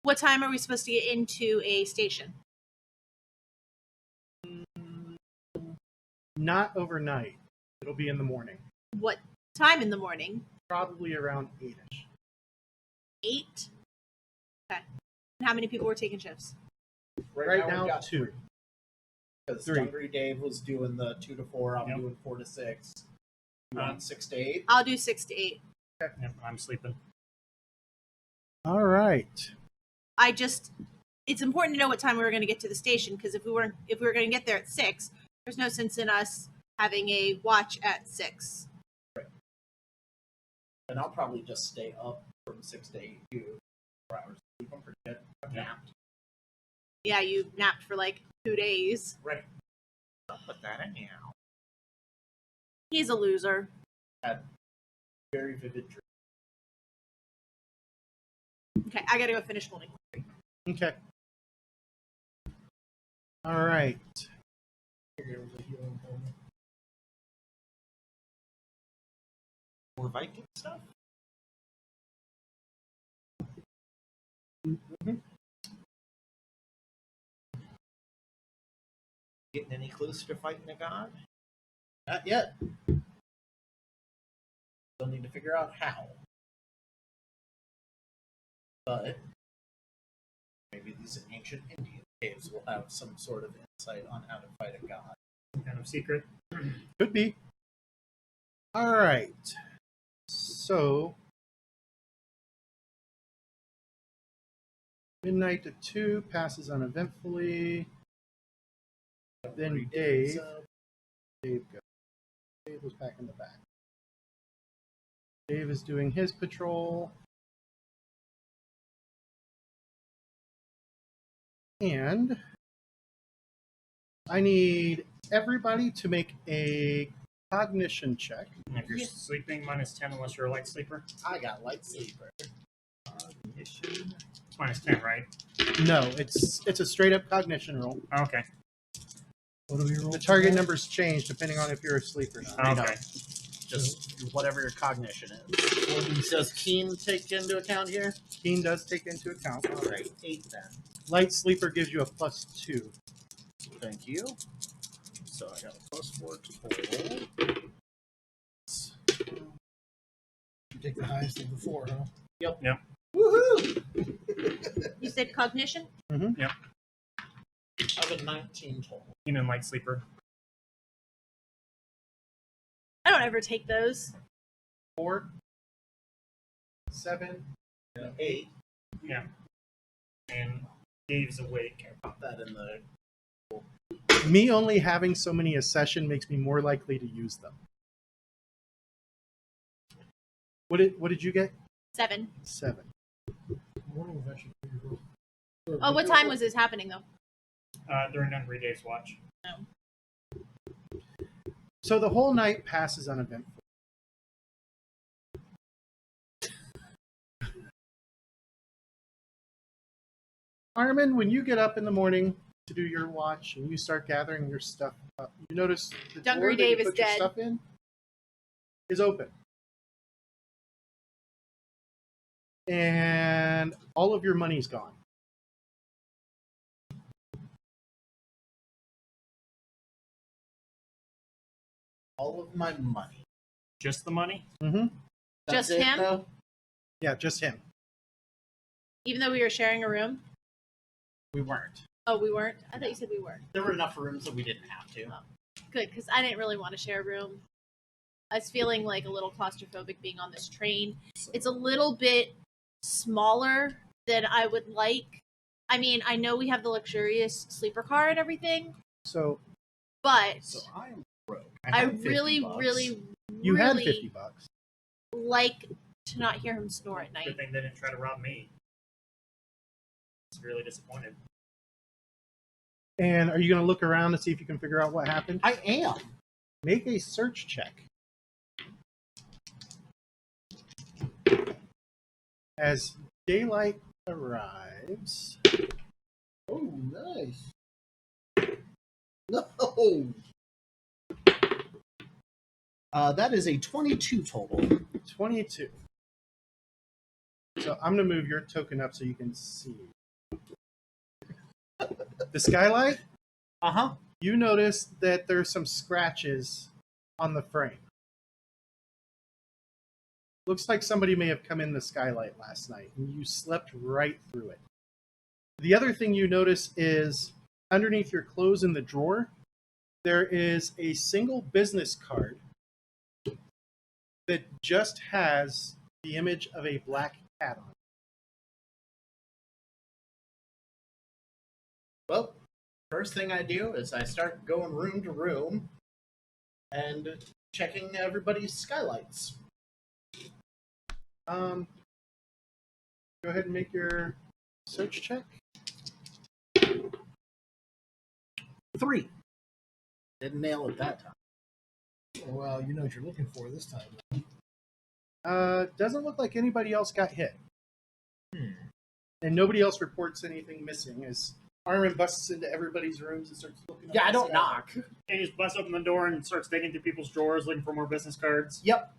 What time are we supposed to get into a station? Not overnight. It'll be in the morning. What time in the morning? Probably around 8ish. 8? Okay. And how many people were taking shifts? Right we now, got 2. Because 3. Hungry Dave was doing the 2 to 4. I'm Yep. doing 4 to 6. You want 6 to 8? I'll do 6 to 8. Yep, I'm sleeping. All right. It's important to know what time we were going to get to the station, because if we were going to get there at 6, there's no sense in us having a watch at 6. And I'll probably just stay up from 6 to 8 too. 4 hours of sleep. I'm pretty good. I've napped. Yeah, you napped for like 2 days. Right. I'll put that in now. He's a loser. Had very vivid dreams. Okay, I gotta go finish holding. Okay. All right. Figured it was a healing thing. More Viking stuff? Getting any closer to fighting a god? Not yet. Still need to figure out how. But maybe these ancient Indian caves will have some sort of insight on how to fight a god. Some kind of secret. Could be. All right. So, midnight to 2 passes uneventfully. Then Dave. Dave goes. Dave was back in the back. Dave is doing his patrol. And I need everybody to make a cognition check. And if you're sleeping, -10 unless you're a light sleeper. I got light sleeper. Mission. It's -10, right? No, it's a straight up cognition roll. Okay. What do we roll? The target numbers change depending on if you're asleep or not. Okay. Just whatever your cognition is. Does Keen take into account here? Keen does take into account. All right, 8 then. Light sleeper gives you a +2. Thank you. So I got a +4 to roll. You take the highest of the 4, huh? Yep. Yep. Woohoo! You said cognition? I have a 19 total. Keen and light sleeper. I don't ever take those. 4, 7, 8. Yeah. And Dave's awake. Put that in the. Me only having so many a session makes me more likely to use them. What did you get? 7. 7. Morning was actually pretty good. Oh, what time was this happening though? During Hungry Dave's watch. So the whole night passes uneventful. Armin, when you get up in the morning to do your watch and you start gathering your stuff up, you notice the Hungry door that you Dave is put your dead. stuff in is open. And all of your money's gone. All of my money. Just the money? Mm-hmm. That's Just it, him? though? Yeah, just him. Even though we were sharing a room? We weren't. Oh, we weren't? I thought you said we were. There were enough rooms that we didn't have to. Good, because I didn't really want to share a room. I was feeling like a little claustrophobic being on this train. It's a little bit smaller than I would like. I mean, I know we have the luxurious sleeper car and everything, So but So I am broke. I have 50 really, bucks. really, you had really $50. like to not hear him snore at Good night. thing they didn't try to rob me. Severely disappointed. And are you going to look around to see if you can figure out what happened? I am. Make a search check. As daylight arrives, Oh, nice. No. That is a 22 total. 22. So I'm going to move your token up so you can see. The skylight, Uh-huh. you notice that there's some scratches on the frame. Looks like somebody may have come in the skylight last night, and you slept right through it. The other thing you notice is underneath your clothes in the drawer, there is a single business card that just has the image of a black cat on it. Well, first thing I do is I start going room to room and checking everybody's skylights. Go ahead and make your search check. 3. Didn't nail it that time. Well, you know what you're looking for this time. Doesn't look like anybody else got hit. And nobody else reports anything missing as Armin busts into everybody's rooms and starts looking up Yeah, I the don't sky. knock. He just busts open the door and starts digging through people's drawers looking for more business cards. Yep.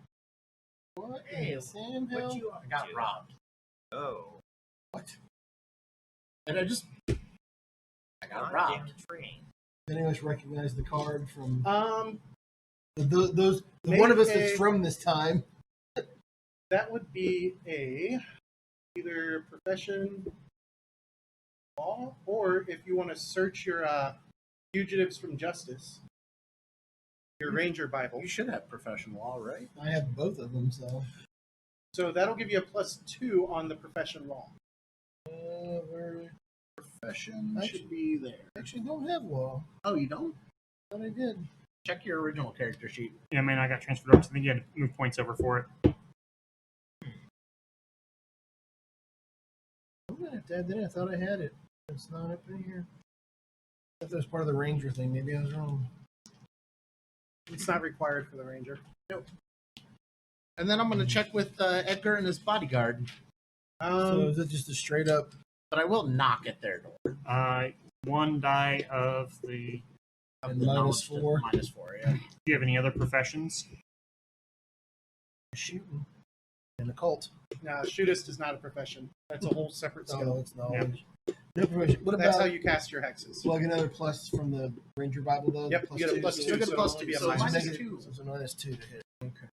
What Hey, in the Sam Hill? What you up I got to? robbed. Oh, What? And I got not robbed. damn the train. Did anyone else recognize the card from Make the one of us a- that's from this time? That would be a either profession law, or if you want to search your fugitives from justice, your Ranger Bible. You should have professional law, right? I have both of them, so. So that'll give you a +2 on the profession law. Where Profession I should be there. I actually don't have law. Oh, you don't? Thought I did. Check your original character sheet. Yeah, I mean, I got transferred over, so I think you had to move points over for it. I'm gonna have to add that in. I thought I had it. It's not up in here. I thought that was part of the Ranger thing. Maybe I was wrong. It's not required for the Ranger. And then I'm going to check with Edgar and his bodyguard. So is it just a straight up? But I will knock at their door. One die of the. Of And the minus knowledge to- 4? -4, yeah. Do you have any other professions? Shooting. And a cult. Now, shootist is not a profession. That's a whole separate Oh, skill. it's knowledge. No profession. What That's about how you cast your hexes. plug another plus from the Ranger Bible though? Yep, Plus you get a two, plus so two, Still get a so plus it'll two, be a so minus minus negative- 2. So it's a -2 to hit. Okay.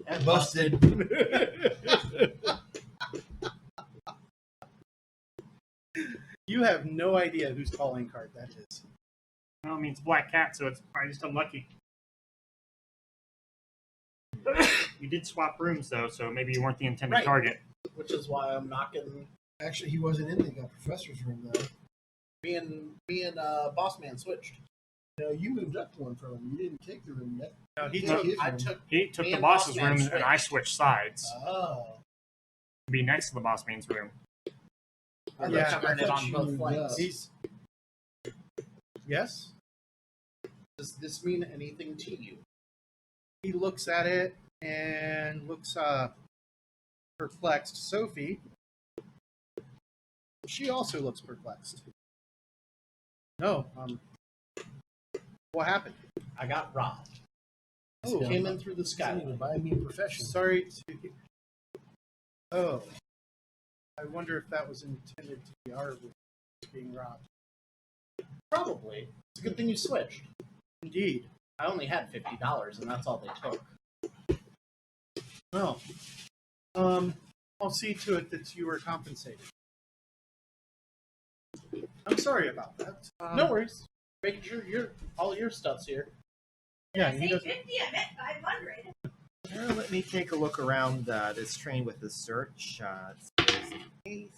And Busted. You have no idea whose calling card that is. Well, I mean, it's Black Cat, so it's probably just unlucky. You did swap rooms, though, so maybe you weren't the intended Right. target. Which is why I'm knocking. Actually, he wasn't in the professor's room though. Me and Boss Man switched. No, you moved up one from him. You didn't take the room yet. No, he You took. his I room. took. He took Me the and boss's Boss Man room, and I switched sides Oh. to be next to the boss man's room. I'm Yeah, covering I it thought on you both moved flanks. up. He's. Yes. Does this mean anything to you? He looks at it and looks perplexed. Sophie. She also looks perplexed. No. What happened? I got robbed. Oh, Came in through the Sky. sky. Buy me a profession. sorry to. Oh. I wonder if that was intended to be our room being robbed. Probably. It's a good thing you switched. Indeed. I only had $50, and that's all they took. Oh. I'll see to it that you are compensated. I'm sorry about that. No worries. Making sure all your stuff's here. Yeah, he doesn't. 50, I meant 500. Let me take a look around this train with the search. There's a case,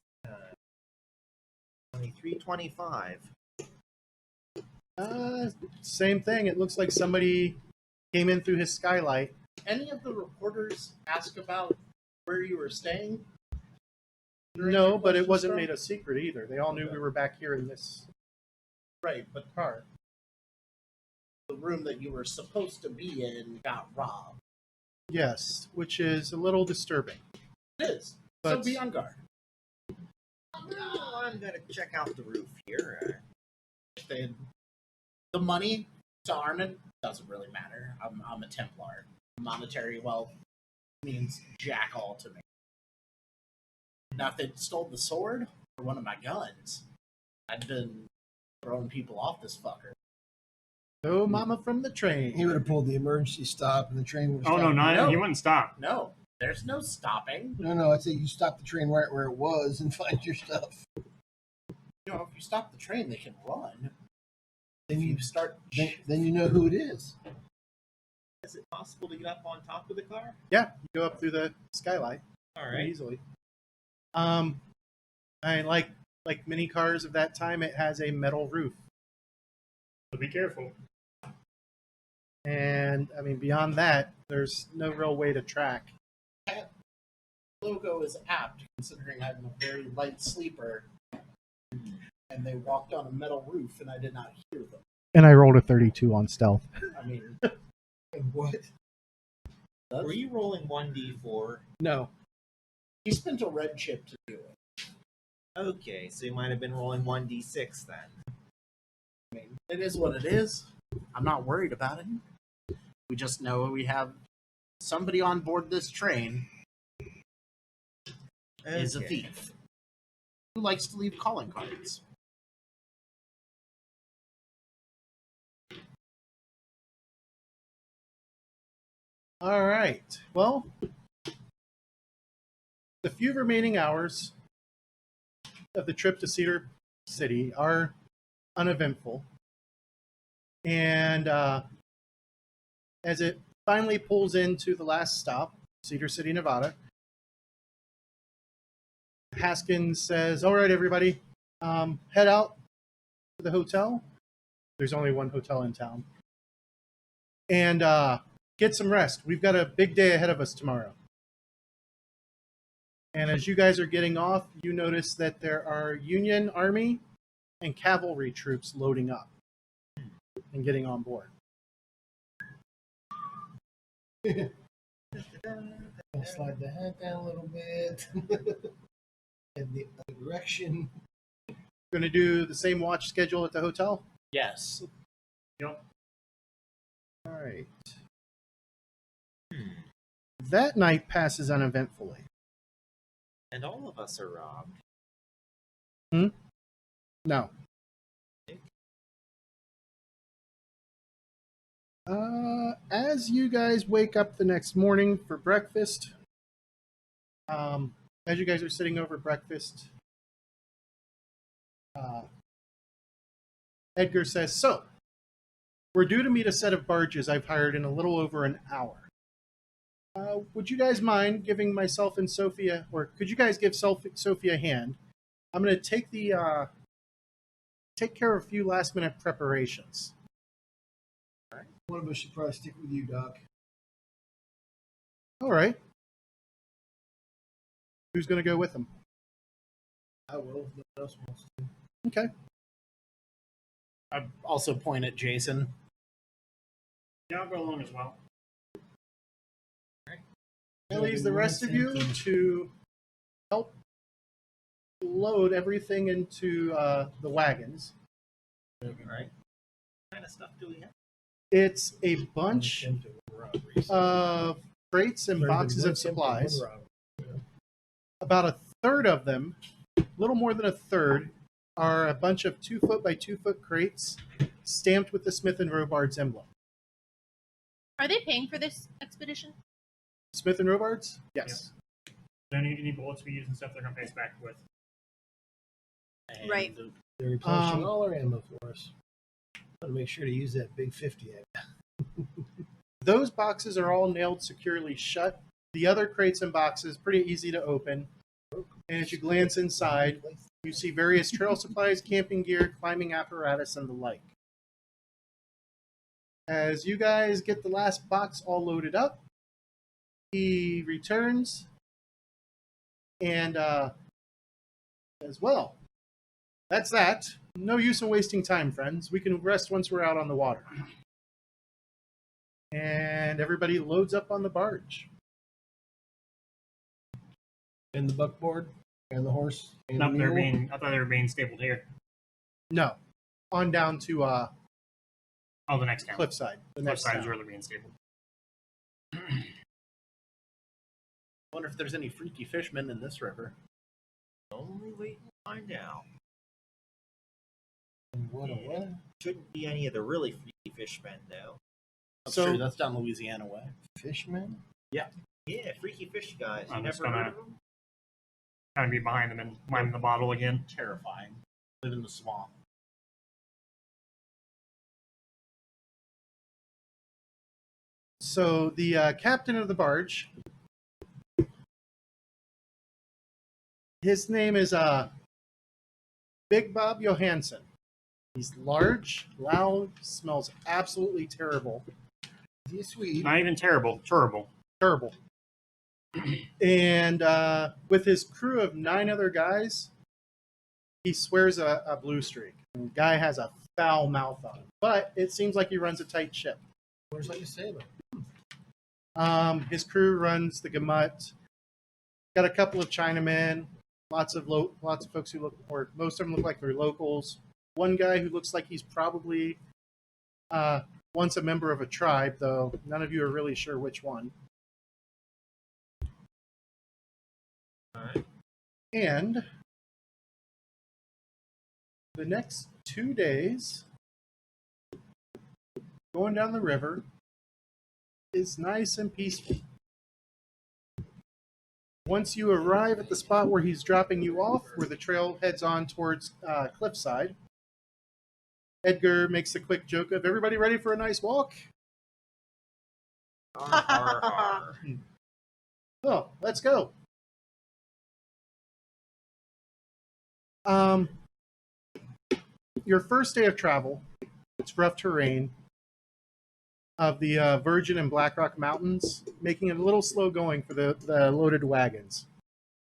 2325. Same thing. It looks like somebody came in through his skylight. Any of the reporters ask about where you were staying? during No, your but it questions, wasn't Storm? made a secret either. They all knew Okay. we were back here in this Right, but car. the room that you were supposed to be in got robbed. Yes, which is a little disturbing. It is. But- So be on guard. I'm gonna check out the roof here. The money to Armin doesn't really matter. I'm a Templar. Monetary wealth means jack all to me. Now, if they stole the sword or one of my guns, I'd been throwing people off this fucker. Oh, mama from the train. He would have pulled the emergency stop, and the train would have Oh stopped. no, No. he wouldn't stop. No, there's no stopping. No, I'd say you stop the train right where it was and find your stuff. You know, if you stop the train, they can run. Then If you you start, then you know who it is. Is it possible to get up on top of the car? Yeah, you go up through the skylight All right. easily. I like many cars of that time. It has a metal roof, So be careful. and I mean beyond that, there's no real way to track. logo is apt considering I'm a very light sleeper, and they walked on a metal roof, and I did not hear them. And I rolled a 32 on stealth. I mean, And what? Were you rolling 1d4? No, he spent a red chip to do it. Okay, so you might have been rolling 1d6 then. I mean, it is what it is. I'm not worried about it. We just know we have somebody on board this train is a Okay. thief who likes to leave calling cards. all right. Well, the few remaining hours of the trip to Cedar City are uneventful. And as it finally pulls into the last stop, Cedar City, Nevada, Haskins says, all right, everybody, head out to the hotel. There's only one hotel in town. And get some rest. We've got a big day ahead of us tomorrow. And as you guys are getting off, you notice that there are Union Army and cavalry troops loading up and getting on board. I'll slide the hat down a little bit. And the other direction. Going to do the same watch schedule at the hotel? Yes. Yep. All right. That night passes uneventfully. And all of us are robbed. No. As you guys wake up the next morning for breakfast, as you guys are sitting over breakfast, Edgar says, so, we're due to meet a set of barges I've hired in a little over an hour. Would you guys mind giving myself and Sophia, or could you guys give Sophia a hand? I'm going to take care of a few last minute preparations. One of us should probably stick with you, Doc. All right. Who's going to go with them? I will. If no one else wants to. Okay. I also point at Jason. Yeah, I'll go along as well. That leaves the rest of you to help load everything into the wagons. All right. What kind of stuff do we have? It's a bunch of crates and boxes of supplies. About a third of them, a little more than a third, are a bunch of 2 foot by 2 foot crates stamped with the Smith and Robards emblem. Are they paying for this expedition? Smith and Robards? Yes. Any bullets we use and stuff they're going to pay us back with. And Right. They're replenishing Um, all our ammo for us. Want to make sure to use that big 50. Those boxes are all nailed securely shut. The other crates and boxes, pretty easy to open. And as you glance inside, you see various trail supplies, camping gear, climbing apparatus, and the like. As you guys get the last box all loaded up, he returns and as well. That's that. No use in wasting time, friends. We can rest once we're out on the water. And everybody loads up on the barge. And the buckboard and the horse and No, the they're mule. being. I thought they were being stapled here. No. On down to Oh, the next town. Cliffside. The Cliffside next is town. where they're being stapled. I wonder if there's any freaky fishmen in this river. Only wait and find out. What a what? Shouldn't be any of the really freaky fishmen, though. That's So- true. That's down Louisiana way. Fishman? Yeah, freaky fish guys. You I'm just never heard gonna- of them? Kind of be behind them and mime the bottle again. Terrifying. Live in the swamp. So the captain of the barge, his name is Big Bob Johansson. He's large, loud, smells absolutely terrible. Is he Swede? Not even terrible. Terrible. Terrible. And with his crew of 9 other guys, he swears a blue streak. And the guy has a foul mouth on him. But it seems like he runs a tight ship. Where's like you say though? His crew runs the Gamut. Got a couple of Chinamen, lots of folks who look, or most of them look like they're locals. One guy who looks like he's probably once a member of a tribe, though none of you are really sure which one. All right. And the next 2 days, going down the river is nice and peaceful. Once you arrive at the spot where he's dropping you off, where the trail heads on towards Cliffside, Edgar makes a quick joke of, everybody ready for a nice walk? Arr, arr, arr. Oh, let's go. Your first day of travel, it's rough terrain of the Virgin and Black Rock Mountains, making it a little slow going for the loaded wagons.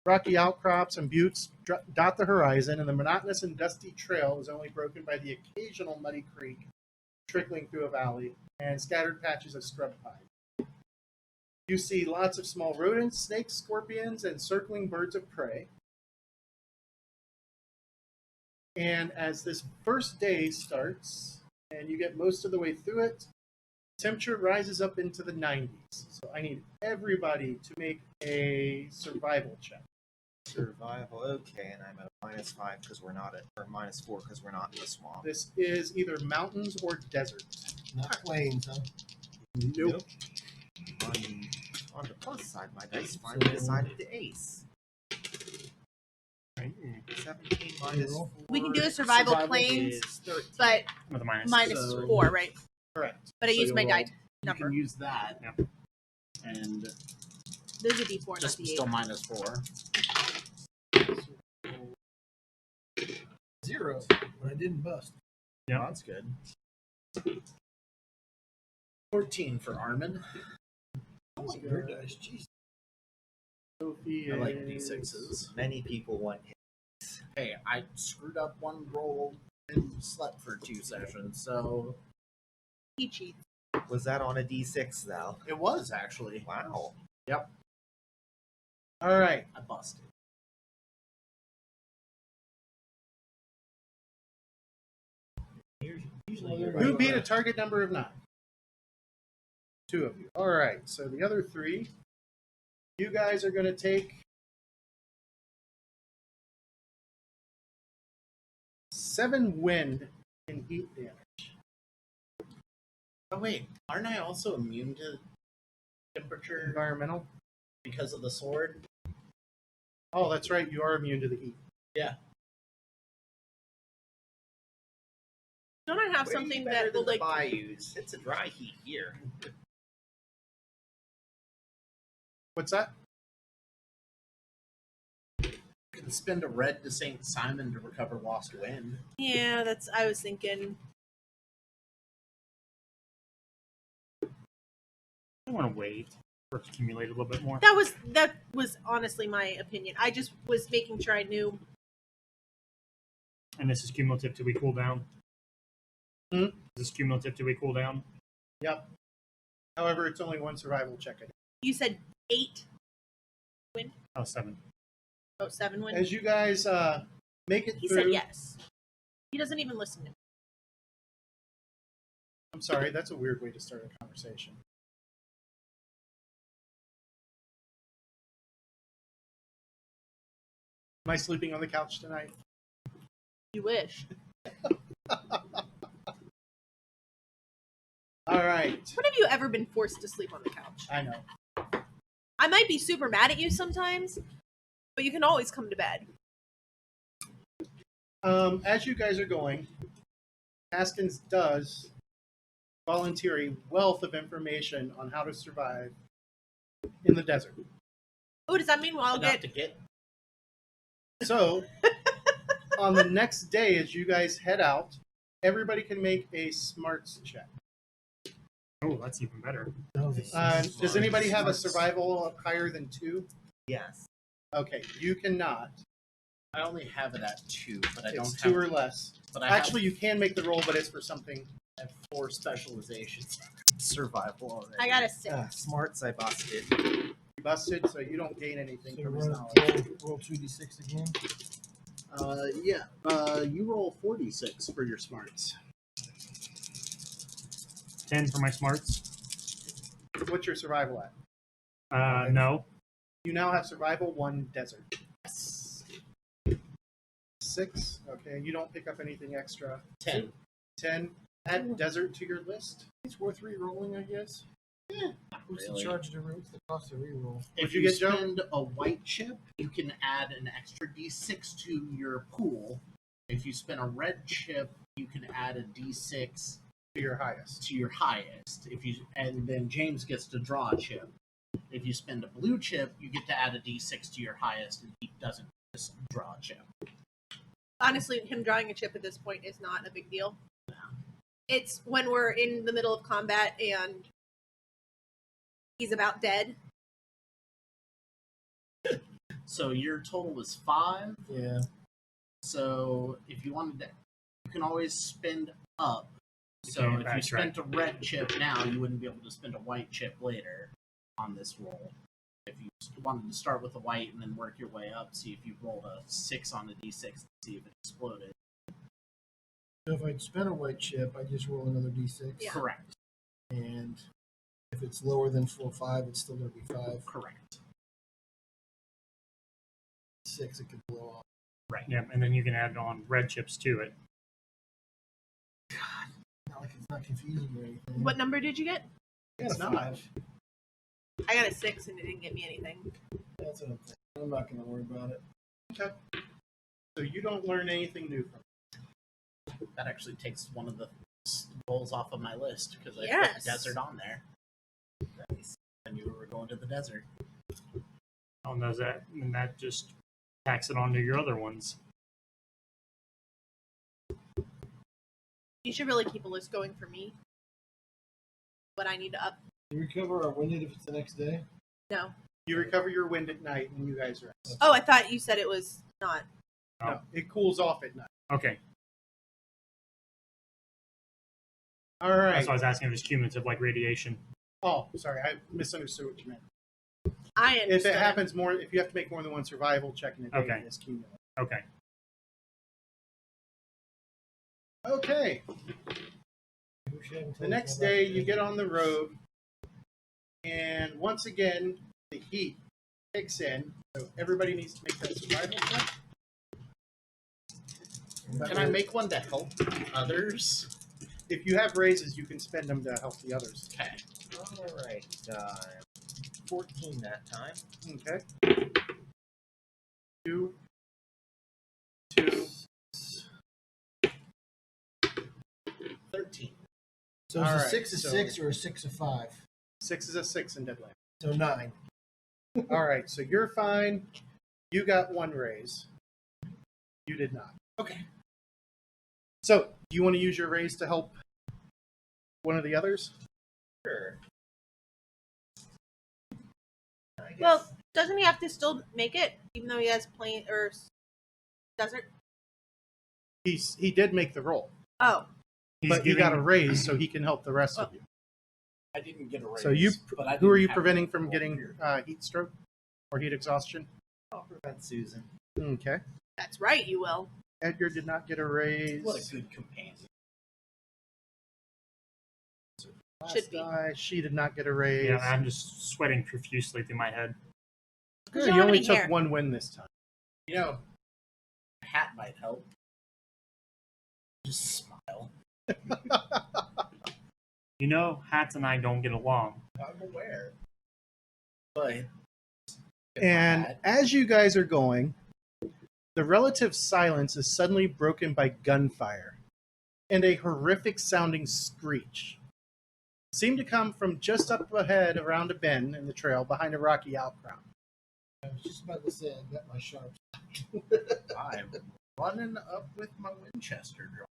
Rocky outcrops and buttes dot the horizon, and the monotonous and dusty trail is only broken by the occasional muddy creek trickling through a valley and scattered patches of scrub pine. You see lots of small rodents, snakes, scorpions, and circling birds of prey. And as this first day starts, and you get most of the way through it, temperature rises up into the 90s. So I need everybody to make a survival check. Survival, okay, and I'm at -5 because we're not at, or -4 because we're not in the swamp. This is either mountains or desert. Not plains, huh? Nope. On the plus side, my dice finally decided to ace. 17 minus 4. We can do a survival plains, is 13. but With a minus. -4, right? Correct. But I So used my you'll- die You number. can use that. Yep. And There's a D4, not just D8. still -4. 0, but I didn't bust. Yep. That's good. 14 for Armin. I like your dice. Jeez. Sophie I like is- D6s. Many people want Hey, I screwed up one roll and slept for 2 sessions, so He cheats. Was that on a D6 though? it was actually. Wow. All right. I busted. Usually Well, you're Who right. beat a target number of 9? 2 of you. All right. So the other 3, you guys are going to take 7 wind and heat damage. Oh wait, aren't I also immune to temperature Environmental. because of the sword? Oh, that's right. You are immune to the heat. Don't I have Way something better that will than the like? bayous. It's a dry heat here. What's that? You can spend a red to St. Simon to recover lost wind. Yeah, that's. I was thinking. I want to wait for it to accumulate a little bit more. That was honestly my opinion. I just was making sure I knew. And this is cumulative till we cool down. Hmm? This is cumulative till we cool down. Yep. However, it's only one survival check. You said 8 wind. Oh, 7. Oh, 7 wind. As you guys make it He through, said yes. He doesn't even listen to me. I'm sorry, that's a weird way to start a conversation. Am I sleeping on the couch tonight? You wish. All right. When have you ever been forced to sleep on the couch? I know. I might be super mad at you sometimes, but you can always come to bed. As you guys are going, Haskins does volunteer a wealth of information on how to survive in the desert. Oh, does that mean I'll Enough get? to get. So, on the next day, as you guys head out, everybody can make a smarts check. Oh, that's even better. Does anybody have a survival higher than 2? Yes. Okay, you cannot. I only have it at 2, but I It's don't 2 have. or less. But I Actually, you can make the roll, but it's for something. have 4 specializations. Survival already. I got a 6. Smarts, I busted. You busted, so you don't gain anything So from this roll, knowledge. roll 2d6 again. You roll 46 for your smarts. 10 for my smarts. What's your survival at? No. You now have survival 1 desert. Yes. 6. Okay, you don't pick up anything extra. 10. 10. Add desert to your list. It's worth re-rolling, I guess. What's Really. the charge to what's the cost to re-roll? What'd If you you get, Joe? spend a white chip, you can add an extra d6 to your pool. If you spend a red chip, you can add a d6 To your highest. to your highest. And then James gets to draw a chip. If you spend a blue chip, you get to add a d6 to your highest, and he doesn't just draw a chip. Honestly, him drawing a chip at this point is not a big deal. It's when we're in the middle of combat and he's about dead. So your total is 5. Yeah. So if you wanted to, you can always spend up. So Okay, if you that's right. spent a red chip now, you wouldn't be able to spend a white chip later on this roll. If you wanted to start with a white and then work your way up, see if you rolled a 6 on the d6 and see if it exploded. So if I spend a white chip, I just roll another d6. Yeah. Correct. And if it's lower than 4 or 5, it's still going to be 5. Correct. 6, it could blow off. Right. Yeah, and then you can add on red chips to it. Not like it's not confusing or anything. What number did you get? It's It's not. 5. I got a 6 and it didn't get me anything. That's what I'm thinking. I'm not going to worry about it. Okay. So you don't learn anything new from it. That actually takes one of the rolls off of my list because I Yes. put desert on there. Nice. I knew we were going to the desert. Oh, no, and that just tacks it onto your other ones. You should really keep a list going for me. What I need to up. Do we recover our winded if it's the next day? No. You recover your wind at night and you guys rest. Oh, I thought you said it was not. No, it cools off at night. Okay. All right. That's why I was asking if it's cumulative, like radiation. Oh, sorry, I misunderstood what you meant. I If understood. it happens more, if you have to make more than one survival check in a day, Okay. it's cumulative. Okay. Okay. The next day, you get on the road, and once again, the heat kicks in. So everybody needs to make that survival check. Can I make one to help others? If you have raises, you can spend them to help the others. Okay. All right. 14 that time. Okay. 2, 2, 13. So it's All a right, 6 of so- 6 or a 6 of 5? 6 is a 6 in Deadland. So 9. All right, so you're fine. You got one raise. You did not. Okay. So, do you want to use your raise to help one of the others? Sure. I guess. Well, doesn't he have to still make it, even though he has plain or desert? He did make the roll, Oh, but he got a raise, so he can help the rest of you. I didn't get a raise. So you, but I who are didn't you have preventing to from roll getting weird. heat stroke or heat exhaustion? I'll prevent Susan. Okay. that's right, you will. Edgar did not get a raise. What a good companion. Last Should be. die, she did not get a raise. Yeah, I'm just sweating profusely through my head. Good, You don't you have only any took hair. one win this time. You know, a hat might help. Just smile. You know, Hats and I don't get along. I'm aware. But And hat. as you guys are going, the relative silence is suddenly broken by gunfire and a horrific sounding screech. Seemed to come from just up ahead around a bend in the trail behind a rocky outcrop. I was just about to say I got my sharp. I'm running up with my Winchester drum.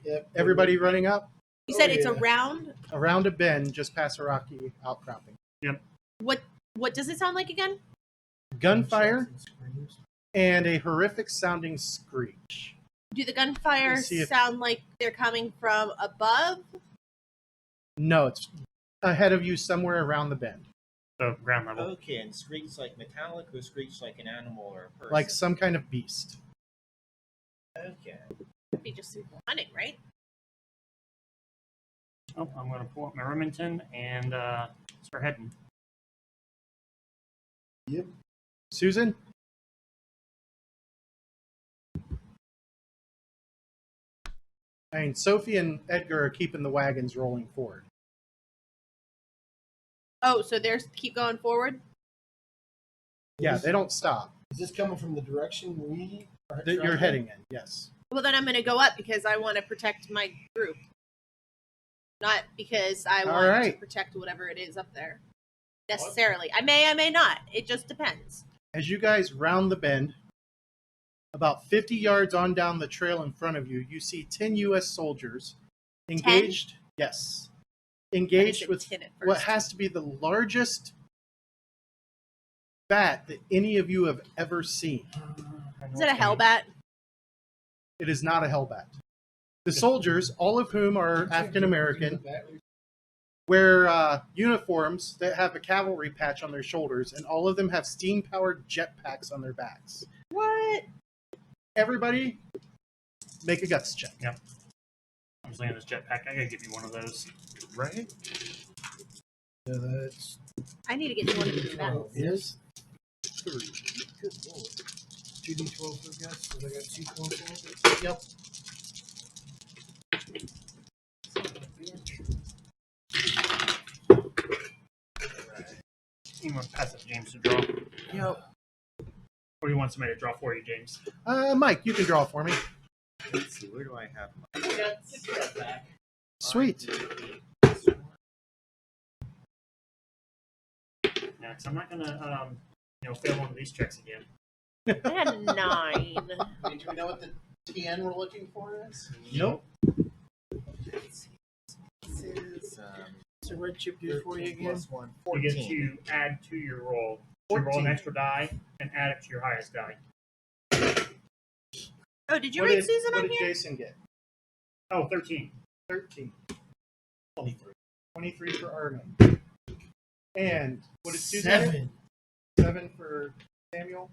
Yep. Everybody running up You Oh, said it's yeah. around. around a bend just past a rocky outcropping. What does it sound like again? Gunfire Shouts and screams. and a horrific sounding screech. Do the gunfire Let's see if- sound like they're coming from above? No, it's ahead of you somewhere around the bend. So ground level. Okay, and screech like metallic or screech like an animal or a person? Like some kind of beast. Okay. It'd be just super hunting, right? Oh, I'm going to pull up my Remington and start heading. Yep. Susan? I mean, Sophie and Edgar are keeping the wagons rolling forward. Oh, so they're keep going forward? Yeah, they don't stop. Is this coming from the direction we are That you're traveling? heading in, yes. Well, then I'm going to go up because I want to protect my group. Not because I All want to right. protect whatever it is up there. Necessarily. I may not. It just depends. As you guys round the bend, about 50 yards on down the trail in front of you, you see 10 U.S. soldiers engaged. Yes. Engaged said with 10 at what first. has to be the largest bat that any of you have ever seen. Is it a hellbat? It is not a hellbat. The soldiers, all of whom are African American, wear uniforms that have a cavalry patch on their shoulders, and all of them have steam-powered jetpacks on their backs. What? Everybody, make a guts check. I'm just looking at this jetpack. I gotta give you one of those. Right? So that's I need to get you one of these bats. 12. Is 3. Good lord. 2d12 for guess, so I got 2 points. yep. You want to pass it to James to draw? Yep. Or you want somebody to draw for you, James? Mike, you can draw for me. Let's see, where do I have my Sweet. Yeah, 'cause I'm not gonna, fail one of these checks again. I had a 9. I mean, do we know what the TN we're looking for is? Nope. Let's see. This is So red chip do for you 13 again? plus 1, You get 14. to add to your roll. So you roll an 14. extra die and add it to your highest die. Oh, did you What read did, Susan what on did here? Jason get? Oh, 13. 13. 23. 23 for Armin. And what did Susan get? 7. 7 for Samuel.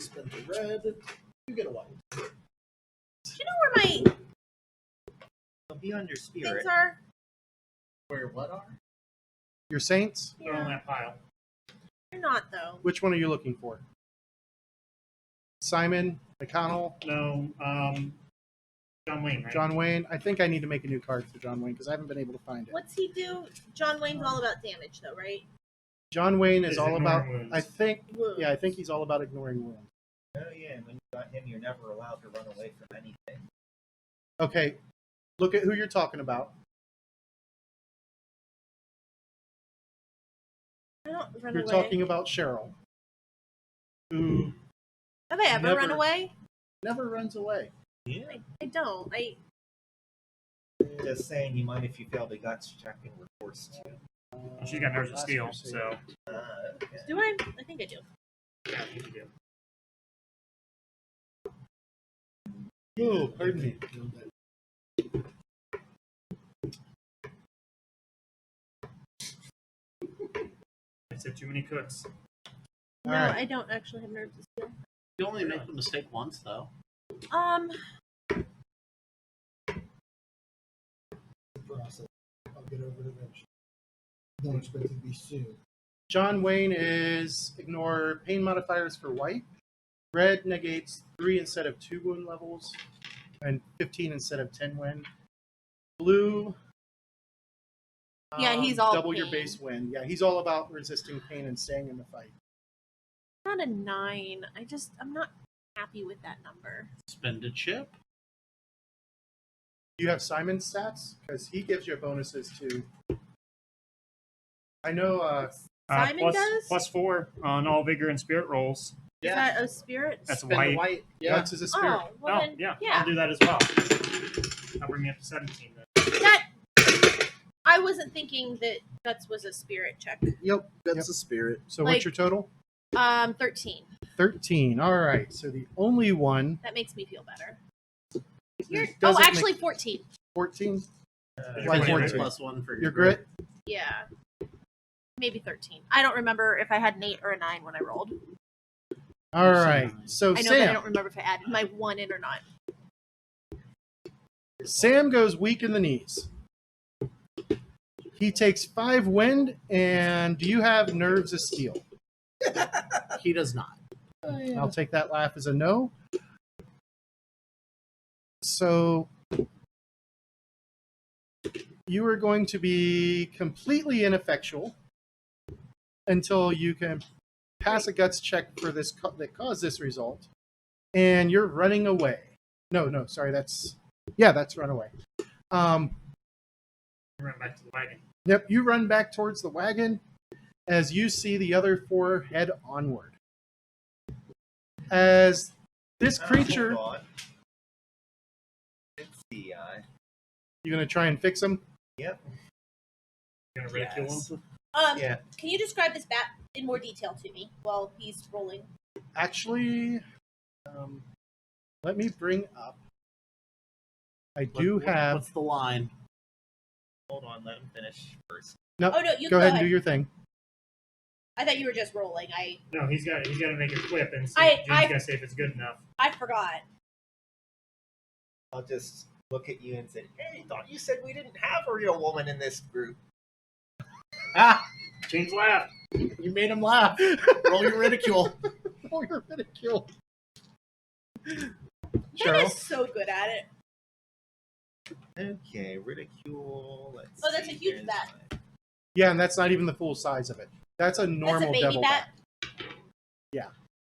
Spend the red. You get a white. Do you know where my It'll be under spirit. things are? Where what are? Your Saints? They're on that pile. They're not, though. Which one are you looking for? Simon, McConnell, No, John Wayne, right? John Wayne. I think I need to make a new card for John Wayne because I haven't been able to find it. What's he do? John Wayne's all about damage, though, right? John Wayne is Is all about. ignoring wounds. I think. Wounds. Yeah, I think he's all about ignoring wounds. Oh, yeah, and when you got him, you're never allowed to run away from anything. Okay, look at who you're talking about. I don't run You're away. talking about Cheryl, who Have I ever never- run away? never runs away. Yeah. I don't. Just saying, you mind if you fail the guts check and we're forced to. Well, she's got nerves of Last steel, crusade. so Okay. Do I? I think I do. yeah, you can do. Oh, pardon me. I said too many cooks. No, All right. I don't actually have nerves of steel. You only make the mistake once, though. Process. I'll get over it eventually. Don't expect it to be soon. John Wayne is ignore pain modifiers for white. Red negates 3 instead of 2 wound levels, and 15 instead of 10 win. Blue. Yeah, he's all double your pain. base win. Yeah, he's all about resisting pain and staying in the fight. Not a 9. I'm not happy with that number. Spend a chip. You have Simon's stats because he gives you bonuses to. I know. Simon does? +4 on all vigor and spirit rolls. Is that a spirit? That's Spend white. a white. Yeah. Guts is a spirit. Oh, well then, yeah, yeah. I'll do that as well. I'll bring me up to 17 then. That I wasn't thinking that guts was a spirit check. Yep. That's Yep. a spirit. So Like- what's your total? 13. 13. All right. So the only one. That makes me feel better. Doesn't Oh, make- actually 14. 14. You're Like 14. 14. +1 for Your grit. Yeah. Maybe 13. I don't remember if I had an 8 or a 9 when I rolled. All right. So I know, but I Sam. don't remember if I added my 1 in or not. Sam goes weak in the knees. He takes 5 wind, and do you have nerves of steel? He does not. I'll take that laugh as a no. So you are going to be completely ineffectual until you can pass a guts check for this that caused this result, and you're running away. No, sorry, that's run away. Run back to the wagon. Yep, you run back towards the wagon as you see the other 4 head onward. As this creature, Hold on. Let's see. you're going to try and fix him. Yep. You're gonna ridicule him? Yeah. Can you describe this bat in more detail to me while he's rolling? Actually, let me bring up. I do have. What's the line? Hold on. Let him finish first. No, Oh no, you go ahead and do your thing. I thought you were just rolling. No, he's got to make a quip and see. I gotta say if it's good enough. I forgot. I'll just look at you and say, "Hey, thought you said we didn't have a real woman in this group." Ah! James laugh. You made him laugh. Roll your ridicule. Oh, you're ridicule. Ben Cheryl, is so good at it. Okay, ridicule. Let's Oh, that's see, a huge here's bat. mine. yeah, and that's not even the full size of it. That's a normal That's a baby devil bat.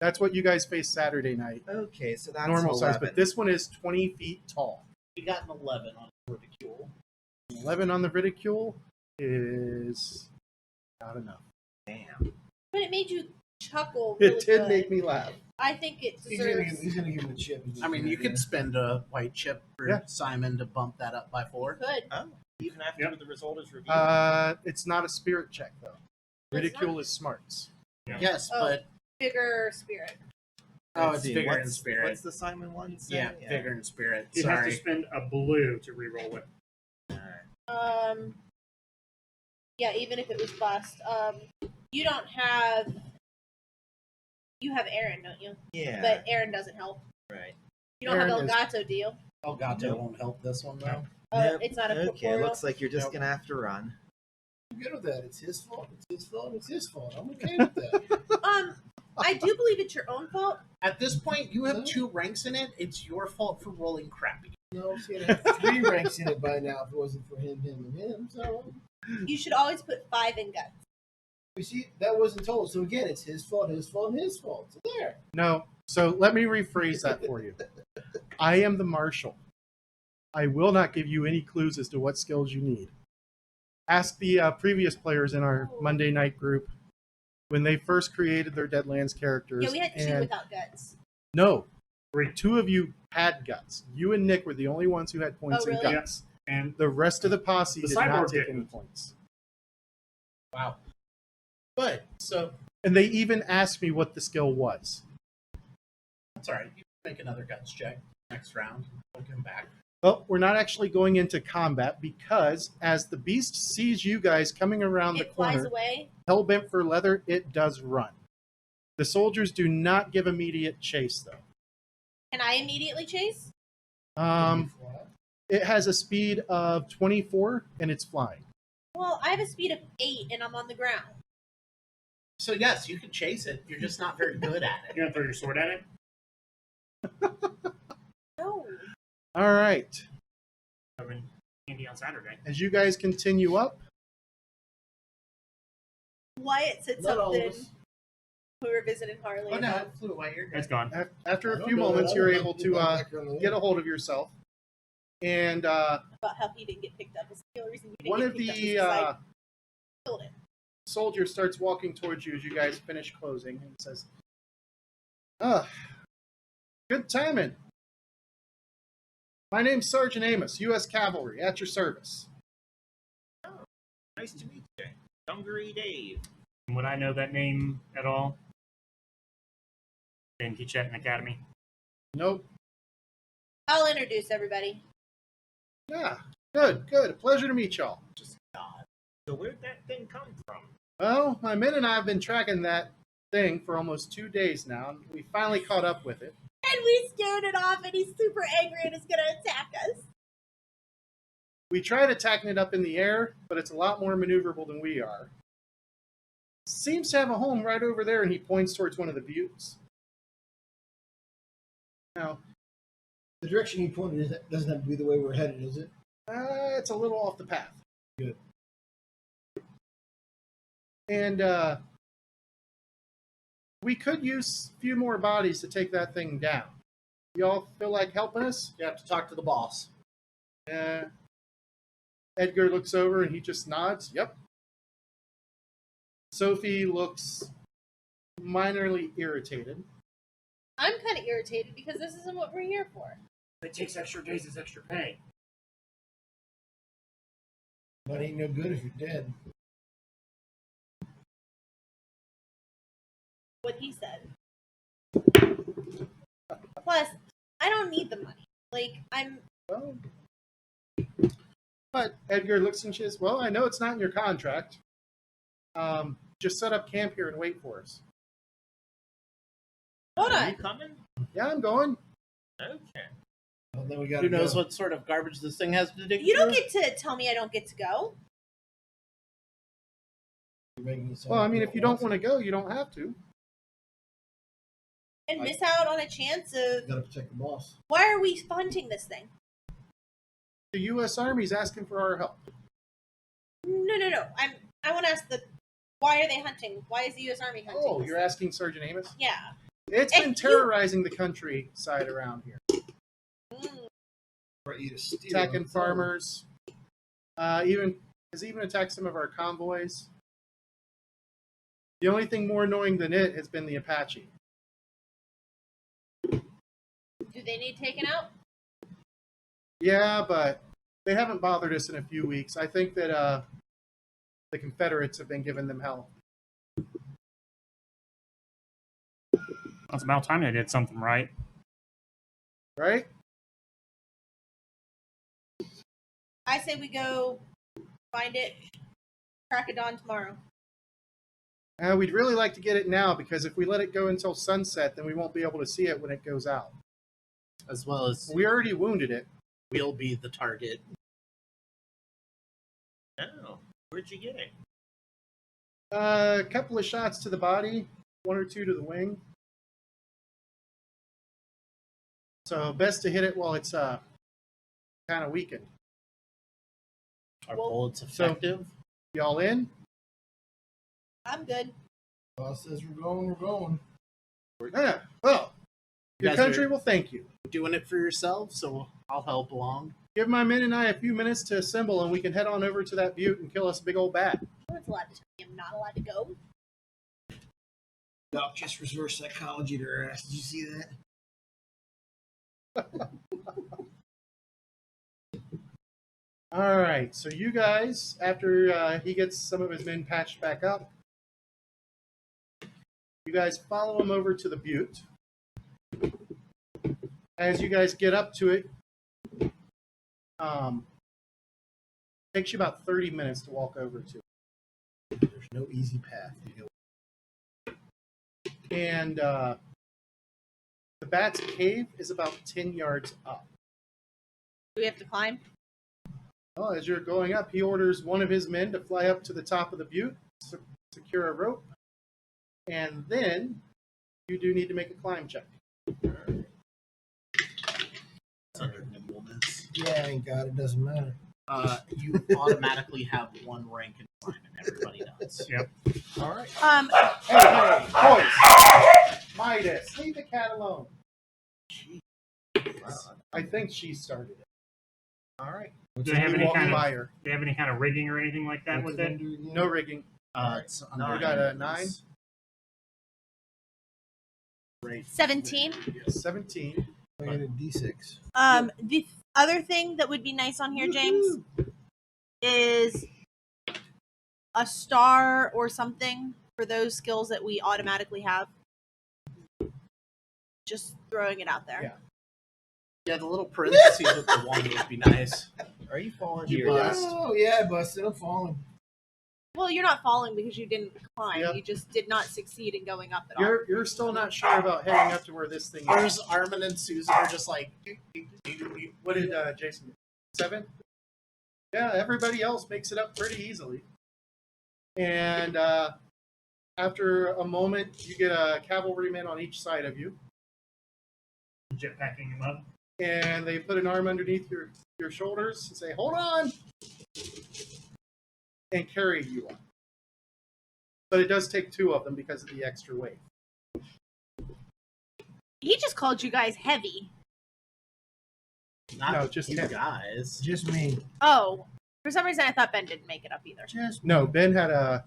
That's what you guys faced Saturday night. Okay, so that's Normal 11. size, but this one is 20 feet tall. You got an 11 on ridicule. 11 on the ridicule is not enough. Damn. But it made you chuckle. Really It did good. make me laugh. I think it He's gonna, deserves. he's gonna give him a chip. I mean, you could spend a white chip for Yeah. Simon to bump that up by 4. Good. Oh, even after Yep. the result is revealed. It's not a spirit check though. Ridicule is smarts. Yeah. Yes, Oh. but Bigger spirit. oh, Let's it's see, vigor what's- and spirit. What's the Simon one say? Yeah, vigor and spirit. You'd have Sorry. to spend a blue to reroll it. Alright. Yeah, even if it was bust. You don't have. You have Aaron, don't you? Yeah. But Aaron doesn't help. right. You don't Aaron have is- Elgato, do you? Oh god, that Nope. won't help this one though. Nope. It's not a Okay, corporeal. looks like you're just Nope. gonna have to run. I'm good with that. It's his fault. It's his fault. It's his fault. I'm okay with that. I do believe it's your own fault. At this point, you have No. 2 ranks in it. It's your fault for rolling crappy. No, see, I'd have 3 ranks in it by now if it wasn't for him, and him. So You should always put 5 in guts. you see, that wasn't told. So again, it's his fault, and his fault. So there. No. So let me rephrase that for you. I am the marshal. I will not give you any clues as to what skills you need. Ask the previous players in our Monday night group when they first created their Deadlands characters. Yeah, we had 2 and without guts. No, 2 of you had guts. You and Nick were the only ones who had points Oh, in really? guts. And The rest of the posse The did not cyborg take any didn't. points. Wow. But so And they even asked me what the skill was. that's all right. You can make another guts check next round. We'll come back. Well, we're not actually going into combat because as the beast sees you guys coming around the It flies corner, away. hell-bent for leather, it does run. The soldiers do not give immediate chase, though. Can I immediately chase? It has a speed of 24, and it's flying. Well, I have a speed of 8 and I'm on the ground. So yes, you can chase it. You're just not very good at it. you're gonna throw your sword at it? No. All right. Having candy on Saturday. As you guys continue up, Wyatt said Not all of something. us. We were visiting Harley. Oh no, about- it flew away. You're good. It's gone. after I a don't few know that. moments, I you're don't able know to back on the get a hold of yourself. And About how he didn't get picked up. It's the only reason you didn't one get of picked up is the 'cause I killed him. soldiers starts walking towards you as you guys finish closing and says, "Ah, good timing. My name's Sergeant Amos, U.S. Cavalry, at your service." Nice to meet you. Dungaree Dave. Would I know that name at all? Didn't teach that in academy. Nope. I'll introduce everybody. Yeah, good. A pleasure to meet y'all. So where'd that thing come from? Well, my men and I have been tracking that thing for almost 2 days now, and we finally caught up with it. And we scared it off and he's super angry and is going to attack us. We tried attacking it up in the air, but it's a lot more maneuverable than we are. Seems to have a home right over there, and he points towards one of the buttes. Now, The direction you pointed is, doesn't have to be the way we're headed, is it? it's a little off the path. Good. And we could use a few more bodies to take that thing down. Y'all feel like helping us? You have to talk to the boss. Edgar looks over and he just nods. Yep. Sophie looks minorly irritated. I'm kind of irritated because this isn't what we're here for. It takes extra days as extra pay. But ain't no good if you're dead. What he said. Plus, I don't need the money. Like, Well, but Edgar looks and says, "Well, I know it's not in your contract. Just set up camp here and wait for us." hold Are on. you coming? Yeah, I'm going. Okay. Well, then we got. Who knows what sort of garbage this thing has to dig You don't through? get to tell me I don't get to go. Well, I mean, if you don't want to go, you don't have to. And miss out on a chance You of gotta protect the boss. why are we hunting this thing? The U.S. Army's asking for our help. No. I want to ask why are they hunting? Why is the U.S. Army hunting? Oh, this you're thing? asking Sergeant Amos? Yeah. It's And been you- terrorizing the countryside around here, Or eat a steer. attacking farmers. Even attacked some of our convoys. The only thing more annoying than it has been the Apache. Do they need taken out? Yeah, but they haven't bothered us in a few weeks. I think that the Confederates have been giving them hell. It's about time they did something right. Right? I say we go find it, crack of dawn tomorrow. We'd really like to get it now because if we let it go until sunset, then we won't be able to see it when it goes out. As well as We already wounded it. we'll be the target. Oh, where'd you get it? A couple of shots to the body, 1 or 2 to the wing. So best to hit it while it's kind of weakened. Are Well, bullets effective? Y'all in? I'm good. Boss says we're going. Yeah. Well, You your guys country are- will thank you. Doing it for yourself, so I'll help along. Give my men and I a few minutes to assemble, and we can head on over to that butte and kill us a big old bat. No one's allowed to tell me I'm not allowed to go. Doc just reverse psychology to her ass. Did you see that? All right, so you guys, after he gets some of his men patched back up, you guys follow him over to the butte. As you guys get up to it, takes you about 30 minutes to walk over to it. There's no easy path. And the bat's cave is about 10 yards up. Do we have to climb? Well, as you're going up, he orders one of his men to fly up to the top of the butte, secure a rope, and then you do need to make a climb check. Under nimbleness. Yeah, I ain't got it. Doesn't matter. You automatically have one rank in climb, and everybody does. Yep. All right. Hey, boys! Midas, leave the cat alone. I think she started it. All right. Do they have any Walking kind by of her. do they have any kind of rigging or anything like that with it? No rigging. It's No, under We got a nimbleness. 17. 17. I got a D6. The other thing that would be nice on here, James, is a star or something for those skills that we automatically have. Just throwing it out there. Yeah. Yeah, the little parentheses with the one would be nice. Are you falling You here? bust. Oh, yeah, I busted. I'm falling. Well, you're not falling because you didn't climb. Yep. You just did not succeed in going up at all. You're still not sure about heading up to where this thing There's is. Armin and Susan are just like, What did Jason get? 7? Yeah, everybody else makes it up pretty easily. And after a moment, you get a cavalryman on each side of you. Jetpacking him up. And they put an arm underneath your shoulders and say, "Hold on," and carry you up. But it does take 2 of them because of the extra weight. He just called you guys heavy. not No, just you him. guys. Just me. Oh, for some reason I thought Ben didn't make it up either. Just No, Ben had a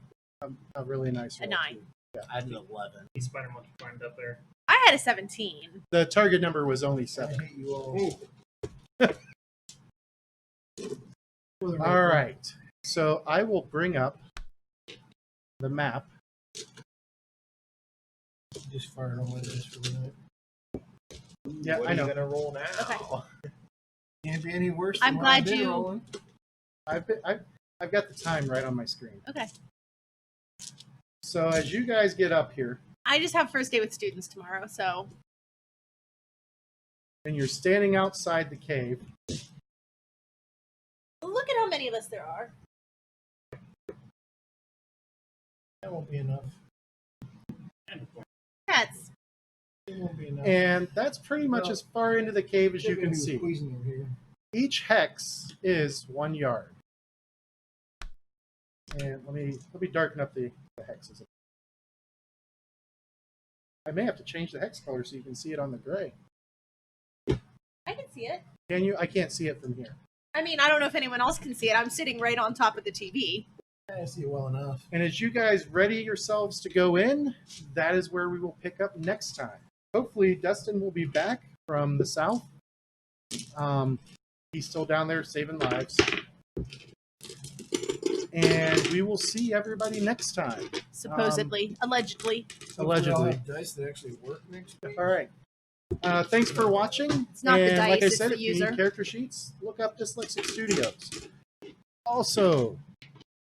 really nice A roll, 9. too. I had an 11. He spider monkey climbed up there. I had a 17. The target number was only I 7. hate you all. All right. So I will bring up the map. Just fired on my dice for the night. Yeah, what I are know. you gonna roll now? Okay. Can't be any worse I'm than what I've glad been you- rolling. I've got the time right on my screen. Okay. So as you guys get up here, I just have first day with students tomorrow, so and you're standing outside the cave, look at how many of us there are. That won't be enough. That's It won't be enough. and that's pretty much Well, as far into the cave as you They're gonna can be see. squeezing over here. Each hex is 1 yard. And let me darken up the hexes. I may have to change the hex color so you can see it on the gray. I can see it. Can you? I can't see it from here. I mean, I don't know if anyone else can see it. I'm sitting right on top of the TV. I see it well enough. And as you guys ready yourselves to go in, that is where we will pick up next time. Hopefully, Dustin will be back from the south. He's still down there saving lives. And we will see everybody next time. Supposedly, allegedly. Hopefully Allegedly. I'll have dice that actually work next week. All right. Thanks for watching. It's not the and dice, like I it's said, the if you user. need character sheets, look up Dyslexic Studios. Also,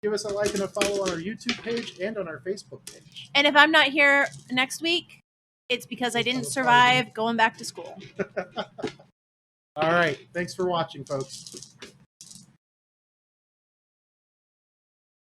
give us a like and a follow on our YouTube page and on our Facebook page. And if I'm not here next week, it's because I didn't survive going back to school. All right. Thanks for watching, folks.